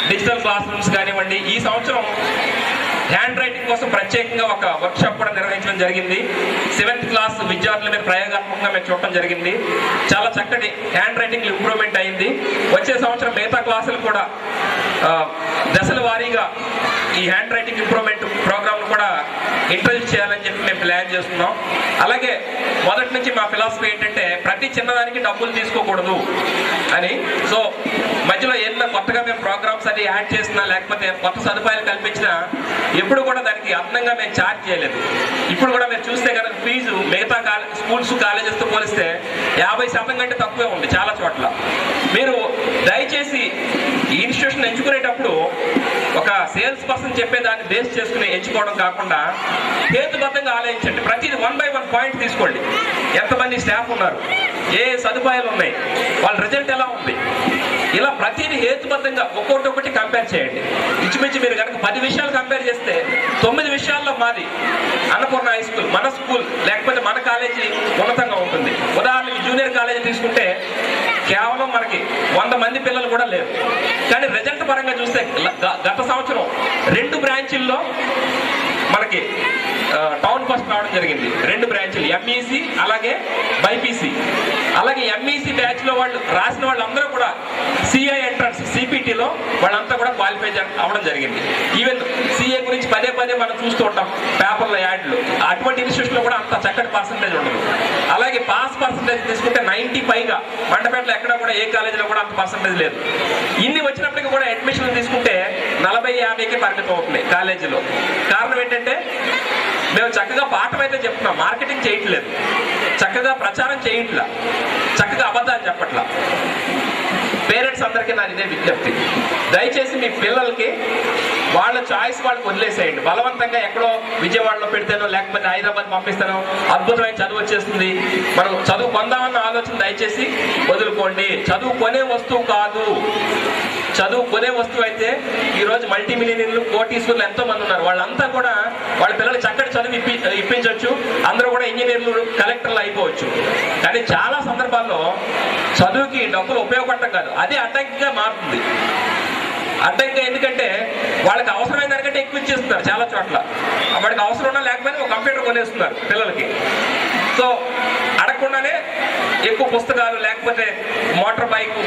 డిజిటల్ క్లాస్ రూమ్స్ కానివ్వండి, ఈ సంవత్సరం హ్యాండ్ రైటింగ్ కోసం ప్రత్యేకంగా ఒక వర్క్షాప్ కూడా నిర్వహించడం జరిగింది. 7th క్లాస్ విద్యార్థుల మీద ప్రయోగాత్మకంగా మేము చూడటం జరిగింది. చాలా చక్కటి హ్యాండ్ రైటింగ్ ఇంప్రూవ్మెంట్ అయింది. వచ్చే సంవత్సరం మిగతా క్లాసులు కూడా దశల వారీగా ఈ హ్యాండ్ రైటింగ్ ఇంప్రూవ్మెంట్ ప్రోగ్రామ్ కూడా ఇంట్రడ్యూస్ చేయాలని చెప్పి మేము ప్లాన్ చేస్తున్నాం. అలాగే మొదటి నుంచి మా ఫిలాసఫీ ఏంటంటే ప్రతి చిన్నదానికి డబ్బులు తీసుకోకూడదు అని. సో మధ్యలో ఏదైనా కొత్తగా మేము ప్రోగ్రామ్స్ అది యాడ్ చేసినా లేకపోతే కొత్త సదుపాయాలు కల్పించినా ఎప్పుడు కూడా దానికి అదనంగా మేము ఛార్జ్ చేయలేదు. ఇప్పుడు కూడా మీరు చూస్తే కనుక ఫీజు మిగతా స్కూల్స్ కాలేజెస్తో పోలిస్తే 50% కంటే తక్కువే ఉంది చాలా చోట్ల. మీరు దయచేసి ఈ ఇన్స్టిట్యూషన్ ఎంచుకునేటప్పుడు ఒక సేల్స్ పర్సన్ చెప్పేదాన్ని బేస్ చేసుకుని ఎంచుకోవడం కాకుండా హేతుబద్ధంగా ఆలోచించండి. ప్రతిదీ 1 by 1 పాయింట్ తీసుకోండి. ఎంతమంది స్టాఫ్ ఉన్నారు, ఏ సదుపాయాలు ఉన్నాయి, వాళ్ళ రిజల్ట్ ఎలా ఉంది, ఇలా ప్రతిదీ హేతుబద్ధంగా ఒక్కొక్కటి కంపేర్ చేయండి. ఇంచుమించు మీరు కనుక 10 విషయాలు కంపేర్ చేస్తే 9 విషయాల్లో మాది అన్నపూర్ణ హై స్కూల్, మన స్కూల్ లేకపోతే మన కాలేజీ ఉన్నతంగా ఉంటుంది. ఉదాహరణకి జూనియర్ కాలేజీ తీసుకుంటే కేవలం మనకి 100 మంది పిల్లలు కూడా లేరు. కానీ రిజల్ట్ పరంగా చూస్తే గత సంవత్సరం 2 బ్రాంచీల్లో మనకి టౌన్ ఫస్ట్ రావడం జరిగింది. 2 బ్రాంచ్లు, ఎంఈసి అలాగే బైపీసీ. అలాగే ఎంఈసి బ్యాచ్లో వాళ్ళు రాసిన వాళ్ళందరూ కూడా సిఐ ఎంట్రన్స్ సిపిటిలో వాళ్ళంతా కూడా క్వాలిఫై అవ్వడం జరిగింది. ఈవెన్ సిఏ గురించి పదే మనం చూస్తూ ఉంటాం పేపర్లో యాడ్లు. అటువంటి ఇన్స్టిట్యూషన్లో కూడా అంత చక్కటి పర్సంటేజ్ ఉండదు. అలాగే పాస్ పర్సంటేజ్ తీసుకుంటే 90 పైగా. మండపేటలో ఎక్కడ కూడా ఏ కాలేజీలో కూడా అంత పర్సంటేజ్ లేదు. ఇన్ని వచ్చినప్పటికీ కూడా అడ్మిషన్ తీసుకుంటే 40-50కే పరిమితం అవుతుంది కాలేజీలో. కారణం ఏంటంటే మేము చక్కగా పాఠం అయితే చెప్తున్నాం, మార్కెటింగ్ చేయట్లేదు, చక్కగా ప్రచారం చేయట్లా, చక్కగా అబద్ధాలు చెప్పట్లా. పేరెంట్స్ అందరికీ నాది ఇదే విజ్ఞప్తి, దయచేసి మీ పిల్లలకి వాళ్ళ చాయిస్ వాళ్ళకి వదిలేసేయండి. బలవంతంగా ఎక్కడో విజయవాడలో పెడితేనో లేకపోతే హైదరాబాద్ పంపిస్తానో అద్భుతమైన చదువు వచ్చేస్తుంది, మనం చదువు పొందామన్న ఆలోచన దయచేసి వదులుకోండి. చదువు కొనే వస్తువు కాదు. చదువు కొనే వస్తువు అయితే ఈరోజు మల్టీ మిలియనీర్లు, కోటీశ్వర్లు ఎంతో మంది ఉన్నారు. వాళ్ళంతా కూడా వాళ్ళ పిల్లలు చక్కటి చదువు ఇప్పించవచ్చు, అందరూ కూడా ఇంజనీర్లు, కలెక్టర్లు అయిపోవచ్చు. కానీ చాలా సందర్భాల్లో చదువుకి డబ్బులు ఉపయోగపడటం కాదు, అదే అడ్డంకిగా మారుతుంది. అడ్డంగా ఎందుకంటే వాళ్ళకి అవసరమైన దానికంటే ఎక్కువ ఇచ్చేస్తున్నారు చాలా చోట్ల. వాడికి అవసరం ఉన్నా లేకపోయినా ఒక కంప్యూటర్ కొనేస్తున్నారు పిల్లలకి. సో అడగకుండానే ఎక్కువ పుస్తకాలు లేకపోతే మోటార్ బైక్,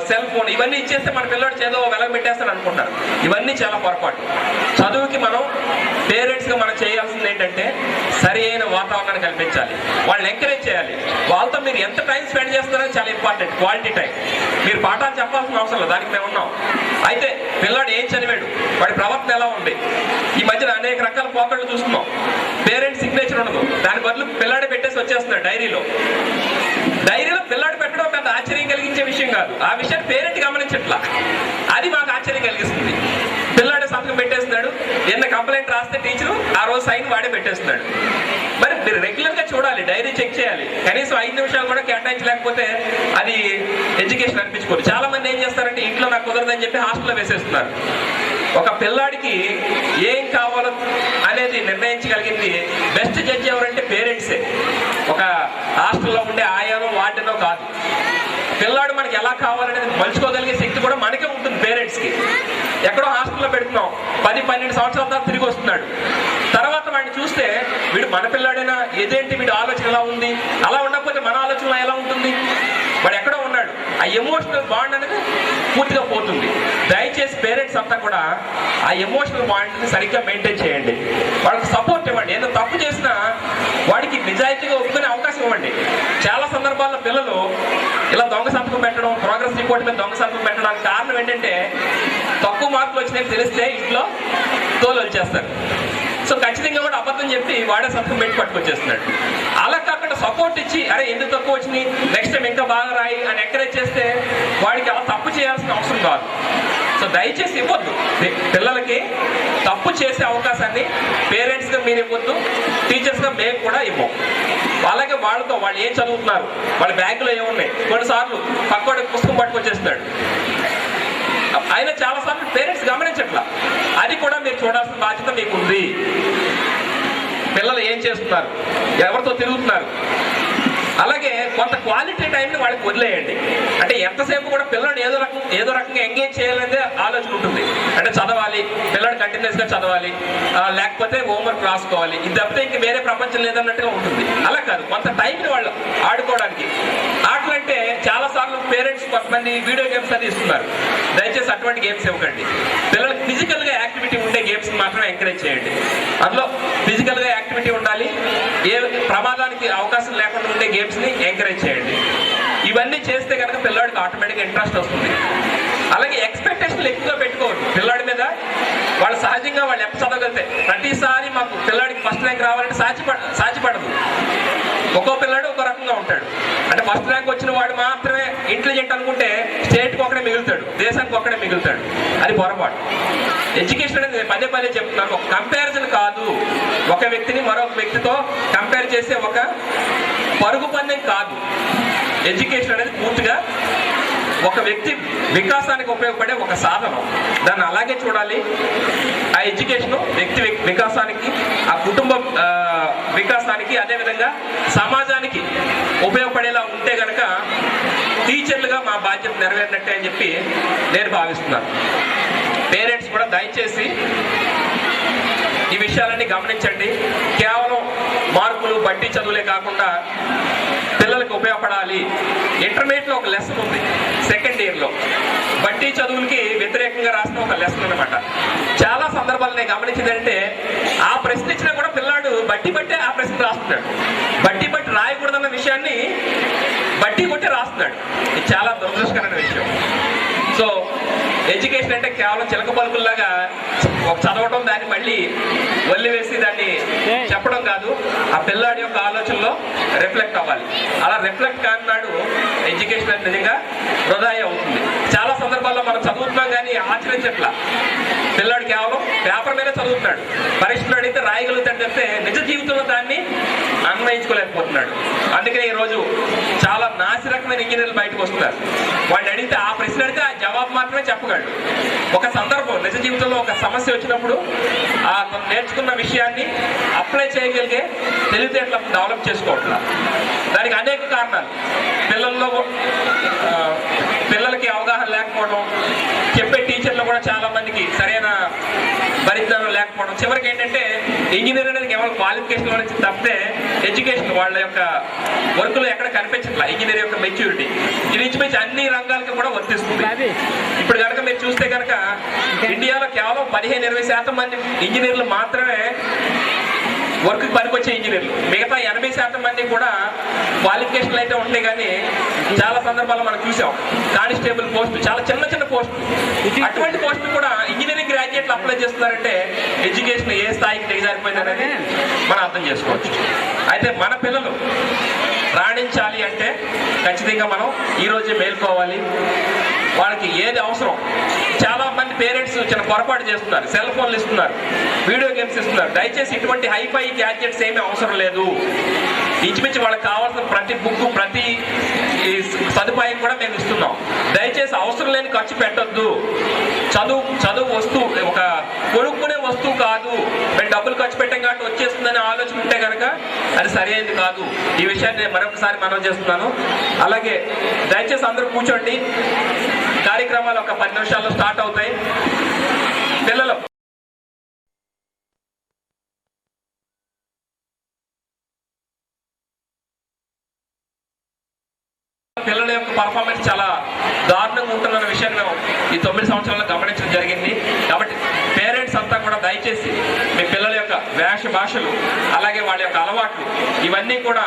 సెల్ ఫోన్ ఇవన్నీ ఇచ్చేస్తే మన పిల్లడు చేదో వెలగ పెట్టేస్తాడు అనుకుంటారు. ఇవన్నీ చాలా పొరపాటు. చదువుకి మనం పేరెంట్స్గా మనం చేయాల్సింది ఏంటంటే సరి అయిన వాతావరణాన్ని కల్పించాలి, వాళ్ళని ఎంకరేజ్ చేయాలి. వాళ్ళతో మీరు ఎంత టైం స్పెండ్ చేస్తారో చాలా ఇంపార్టెంట్, క్వాలిటీ టైం. మీరు పాఠాలు చెప్పాల్సిన అవసరం లేదు, దానికి మేము ఉన్నాం. అయితే పిల్లాడు ఏం చదివాడు, వాడి ప్రవర్తన ఎలా ఉంది, ఈ మధ్యన అనేక రకాల పోకళ్ళు చూస్తున్నాం. పేరెంట్స్ సిగ్నేచర్ ఉండదు, దాని బదులు పిల్లాడే పెట్టేసి వచ్చేస్తున్నాడు డైరీలో. డైరీలో పిల్లాడు పెట్టడం పెద్ద ఆశ్చర్యం కలిగించే విషయం కాదు, ఆ విషయాన్ని పేరెంట్ గమనించట్లా. అది మాకు ఆశ్చర్యం కలిగిస్తుంది. పిల్లాడే సంతకం పెట్టేస్తున్నాడు, నిన్న కంప్లైంట్ రాస్తే టీచరు ఆ రోజు సైన్ వాడే పెట్టేస్తున్నాడు. మరి మీరు రెగ్యులర్గా చూడాలి, డైరీ చెక్ చేయాలి. కనీసం 5 నిమిషాలు కూడా కేటాయించలేకపోతే అది ఎడ్యుకేషన్ అనిపించుకోరు. చాలా మంది ఏం చేస్తారంటే ఇంట్లో నాకు కుదరదని చెప్పి హాస్టల్లో వేసేస్తున్నారు. ఒక పిల్లాడికి ఏం కావాలో అనేది నిర్ణయించగలిగింది బెస్ట్ జడ్జి ఎవరంటే పేరెంట్సే. ఒక హాస్టల్లో ఉండే ఆయానో వార్డెనో కాదు. పిల్లాడు మనకి ఎలా కావాలనేది మలుచుకోగలిగే శక్తి కూడా మనకే ఉంటుంది పేరెంట్స్కి. ఎక్కడో హాస్టల్లో పెడుతున్నాం, 10-12 సంవత్సరాల తర్వాత తిరిగి వస్తున్నాడు. తర్వాత వాడిని చూస్తే వీడు మన పిల్లాడైనా, ఏదేంటి వీడి ఆలోచన ఎలా ఉంది, అలా ఉండకపోతే మన ఆలోచన ఎలా ఉంటుంది, వాడు ఎక్కడో ఉన్నాడు. ఆ ఎమోషనల్ బాండ్ అనేది పూర్తిగా పోతుంది. దయచేసి పేరెంట్స్ అంతా కూడా ఆ ఎమోషనల్ బాండ్ని సరిగ్గా మెయింటైన్ చేయండి, వాళ్ళకి సపోర్ట్ ఇవ్వండి. ఏదో తప్పు చేసినా వాడికి నిజాయితీగా ఒప్పుకునే అవకాశం ఇవ్వండి. చాలా సందర్భాల్లో పిల్లలు ఇలా దొంగ సంతకం పెట్టడం, ప్రోగ్రెస్ రిపోర్ట్ మీద దొంగ సంతకం పెట్టడానికి కారణం ఏంటంటే తక్కువ మార్కులు వచ్చినాయి తెలిస్తే ఇంట్లో తోలు వచ్చేస్తారు. సో ఖచ్చితంగా కూడా అబద్ధం చెప్పి వాడే సంతకం పెట్టి పట్టుకొచ్చేస్తున్నాడు. అలా కాకుండా సపోర్ట్ ఇచ్చి అరే ఎందుకు తక్కువ వచ్చినాయి, నెక్స్ట్ టైం ఇంకా బాగా రాయి అని ఎంకరేజ్ చేస్తే వాడికి అలా తప్పు చేయాల్సిన అవసరం కాదు. సో దయచేసి ఇవ్వద్దు, పిల్లలకి తప్పు చేసే అవకాశాన్ని పేరెంట్స్గా మీరు ఇవ్వద్దు, టీచర్స్గా మేము కూడా ఇవ్వం. అలాగే వాళ్ళతో వాళ్ళు ఏం చదువుతున్నారు, వాళ్ళ బ్యాగ్లో ఏమున్నాయి, కొన్నిసార్లు పక్కోడి పుస్తకం పట్టుకొచ్చేస్తున్నాడు. అయినా చాలాసార్లు పేరెంట్స్ గమనించట్లా, అది కూడా మీరు చూడాల్సిన బాధ్యత మీకు ఉంది. పిల్లలు ఏం చేస్తున్నారు, ఎవరితో తిరుగుతున్నారు. అలాగే కొంత క్వాలిటీ టైంని వాళ్ళకి వదిలేయండి. అంటే ఎంతసేపు కూడా పిల్లల్ని ఏదో రకంగా ఎంగేజ్ చేయాలనేదే ఆలోచన ఉంటుంది. అంటే చదవాలి, పిల్లడు కంటిన్యూస్గా చదవాలి, లేకపోతే హోంవర్క్ రాసుకోవాలి, ఇది తప్పితే ఇంక వేరే ప్రపంచం లేదన్నట్టుగా ఉంటుంది. అలా కాదు, కొంత టైంని వాళ్ళు ఆడుకోవడానికి. ఆటలు అంటే చాలాసార్లు పేరెంట్స్ కొంతమంది వీడియో గేమ్స్ అది ఇస్తున్నారు. దయచేసి అటువంటి గేమ్స్ ఇవ్వకండి. పిల్లలకు ఫిజికల్గా యాక్టివిటీ ఉండే గేమ్స్ మాత్రమే ఎంకరేజ్ చేయండి. అందులో ఫిజికల్గా యాక్టివిటీ ఉండాలి, ఏ ప్రమాదానికి అవకాశం లేకుండా ఉండే గేమ్స్ని ఎంకరేజ్ చేయండి. ఇవన్నీ చేస్తే కనుక పిల్లాడికి ఆటోమేటిక్గా ఇంట్రెస్ట్ వస్తుంది. అలాగే ఎక్స్పెక్టేషన్లు ఎక్కువగా పెట్టుకోవద్దు పిల్లాడి మీద. వాళ్ళు సహజంగా వాళ్ళు ఎంత చదవగలితే ప్రతిసారి మాకు పిల్లాడికి ఫస్ట్ ర్యాంక్ రావాలంటే సాధ్యపడదు. ఒక్కో పిల్లాడు ఒక్కో రకంగా ఉంటాడు. అంటే ఫస్ట్ ర్యాంక్ వచ్చిన వాడు మాత్రమే ఇంటెలిజెంట్ అనుకుంటే స్టేట్కి ఒక్కడే మిగులుతాడు, దేశానికి ఒక్కడే మిగులుతాడు. అది పొరపాటు. ఎడ్యుకేషన్ అనేది పదే పదే చెప్తున్నాను, ఒక కంపారిజన్ కాదు, ఒక వ్యక్తిని మరొక వ్యక్తితో కంపేర్ చేసే ఒక పరుగు పందెం కాదు. ఎడ్యుకేషన్ అనేది పూర్తిగా ఒక వ్యక్తి వికాసానికి ఉపయోగపడే ఒక సాధనం, దాన్ని అలాగే చూడాలి. ఆ ఎడ్యుకేషన్ వ్యక్తి వికాసానికి, ఆ కుటుంబ వికాసానికి, అదేవిధంగా సమాజానికి ఉపయోగపడేలా ఉంటే గనక టీచర్లుగా మా బాధ్యత నెరవేరినట్టే అని చెప్పి నేను భావిస్తున్నాను. పేరెంట్స్ కూడా దయచేసి ఈ విషయాలన్నీ గమనించండి. కేవలం మార్కులు బట్టి చదువులే కాకుండా పిల్లలకు ఉపయోగపడాలి. ఇంటర్మీడియట్లో ఒక లెసన్ ఉంది, సెకండ్ ఇయర్లో బట్టి చదువులకి వ్యతిరేకంగా రాసిన ఒక లెసన్ అనమాట. చాలా సందర్భాలు నేను గమనించిందంటే ఆ ప్రశ్న ఇచ్చినా కూడా పిల్లాడు బట్టే ఆ ప్రశ్న రాస్తున్నాడు. బట్టి రాయకూడదన్న విషయాన్ని బట్టి కొట్టి రాస్తున్నాడు. ఇది చాలా దురదృష్టకరమైన విషయం. సో ఎడ్యుకేషన్ అంటే కేవలం చిలక పలుకుల్లాగా ఒక చదవటం, దాన్ని మళ్ళీ వల్లివేసి దాన్ని చెప్పడం కాదు. ఆ పిల్లాడి యొక్క ఆలోచనలో రిఫ్లెక్ట్ అవ్వాలి. అలా రిఫ్లెక్ట్ కానినాడు ఎడ్యుకేషన్ అనేది నిజంగా వృధా అవుతుంది. చాలా సందర్భాల్లో మనం చదువుతున్నాం కానీ ఆచరించట్లా. పిల్లాడు కేవలం పేపర్ మీదే చదువుతున్నాడు, పరీక్షలు అడిగితే రాయగలుగుతాడు చెప్తే నిజ జీవితంలో దాన్ని అన్వయించుకోలేకపోతున్నాడు. అందుకనే ఈరోజు చాలా నాసిరకమైన ఇంజనీర్లు బయటకు వస్తున్నారు. వాడిని అడిగితే ఆ ప్రశ్న అడిగితే ఆ జవాబు మాత్రమే చెప్పగలడు. ఒక సందర్భం నిజ జీవితంలో ఒక సమస్య వచ్చినప్పుడు ఆ నేర్చుకున్న విషయాన్ని అప్లై చేయగలిగే తెలివితేటలను డెవలప్ చేసుకోవట్లేదు. దానికి అనేక కారణాలు. పిల్లలకి అవగాహన లేకపోవడం, చెప్పే టీచర్లు కూడా చాలా మందికి సరైన పరిజ్ఞానం లేకపోవడం. చివరికి ఏంటంటే ఇంజనీర్ అనేది కేవలం క్వాలిఫికేషన్ నుంచి తప్పితే ఎడ్యుకేషన్ వాళ్ళ యొక్క వర్క్లో ఎక్కడ కనిపించట్లా. ఇంజనీర్ యొక్క మెచ్యూరిటీ ఇది ఇంచుమించి అన్ని రంగాలకి కూడా వర్తిస్తుంది. ఇప్పుడు కనుక మీరు చూస్తే కనుక ఇండియాలో కేవలం 15-20% మంది ఇంజనీర్లు మాత్రమే వర్క్ పనికొచ్చే ఇంజనీర్లు. మిగతా 80% మంది కూడా క్వాలిఫికేషన్లు అయితే ఉంటాయి. కానీ చాలా సందర్భాల్లో మనం చూసాం కానిస్టేబుల్ పోస్టు, చాలా చిన్న పోస్టు, అటువంటి పోస్టులు కూడా ఇంజనీరింగ్ గ్రాడ్యుయేట్లు అప్లై చేస్తున్నారంటే ఎడ్యుకేషన్ ఏ స్థాయికి దిగజారిపోయింది అనేది మనం అర్థం చేసుకోవచ్చు. అయితే మన పిల్లలు రాణించాలి అంటే ఖచ్చితంగా మనం ఈరోజే మేల్కోవాలి. వాళ్ళకి ఏది అవసరం, చాలా మంది పేరెంట్స్ చిన్న పొరపాటు చేస్తున్నారు, సెల్ ఫోన్లు ఇస్తున్నారు, వీడియో గేమ్స్ ఇస్తున్నారు. దయచేసి ఇటువంటి హైఫై గ్యాడ్జెట్స్ ఏమీ అవసరం లేదు. ఇంచుమించి వాళ్ళకి కావాల్సిన ప్రతి బుక్, ప్రతి సదుపాయం కూడా మేము ఇస్తున్నాం. దయచేసి అవసరం లేని ఖర్చు పెట్టొద్దు. చదువు వస్తువు, ఒక కొనుక్కునే వస్తువు కాదు. మేము డబ్బులు ఖర్చు పెట్టాం కాబట్టి వచ్చేస్తుందనే ఆలోచన ఉంటే కనుక అది సరైనది కాదు. ఈ విషయాన్ని మరొకసారి మనం చేస్తున్నాను. అలాగే దయచేసి అందరూ కూర్చోండి. కార్యక్రమాలు ఒక 10 నిమిషాల్లో స్టార్ట్ అవుతాయి. పిల్లల యొక్క పర్ఫార్మెన్స్ చాలా దారుణంగా ఉంటుందన్న విషయాన్ని మేము ఈ 9 సంవత్సరాల్లో గమనించడం జరిగింది. కాబట్టి పేరెంట్స్ అంతా కూడా దయచేసి మీ పిల్లల యొక్క వేష భాషలు, అలాగే వాళ్ళ యొక్క అలవాట్లు, ఇవన్నీ కూడా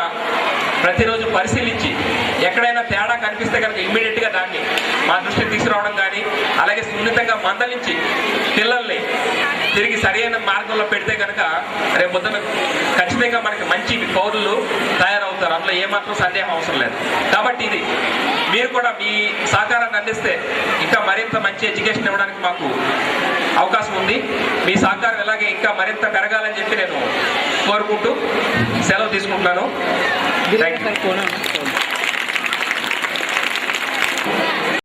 ప్రతిరోజు పరిశీలించి ఎక్కడైనా తేడా కనిపిస్తే కనుక ఇమ్మీడియట్గా దాన్ని మా దృష్టికి తీసుకురావడం కానీ, అలాగే సున్నితంగా మందలించి పిల్లల్ని తిరిగి సరైన మార్గంలో పెడితే కనుక రేపు పొద్దున ఖచ్చితంగా మనకి మంచి పౌరులు తయారవుతారు. అందులో ఏమాత్రం సందేహం అవసరం లేదు. కాబట్టి ఇది మీరు కూడా మీ సహకారాన్ని అందిస్తే ఇంకా మరింత మంచి ఎడ్యుకేషన్ ఇవ్వడానికి మాకు అవకాశం ఉంది. మీ సహకారం ఇలాగే ఇంకా మరింత పెరగాలని చెప్పి నేను కోరుకుంటూ సెలవు తీసుకుంటున్నాను. Thank you.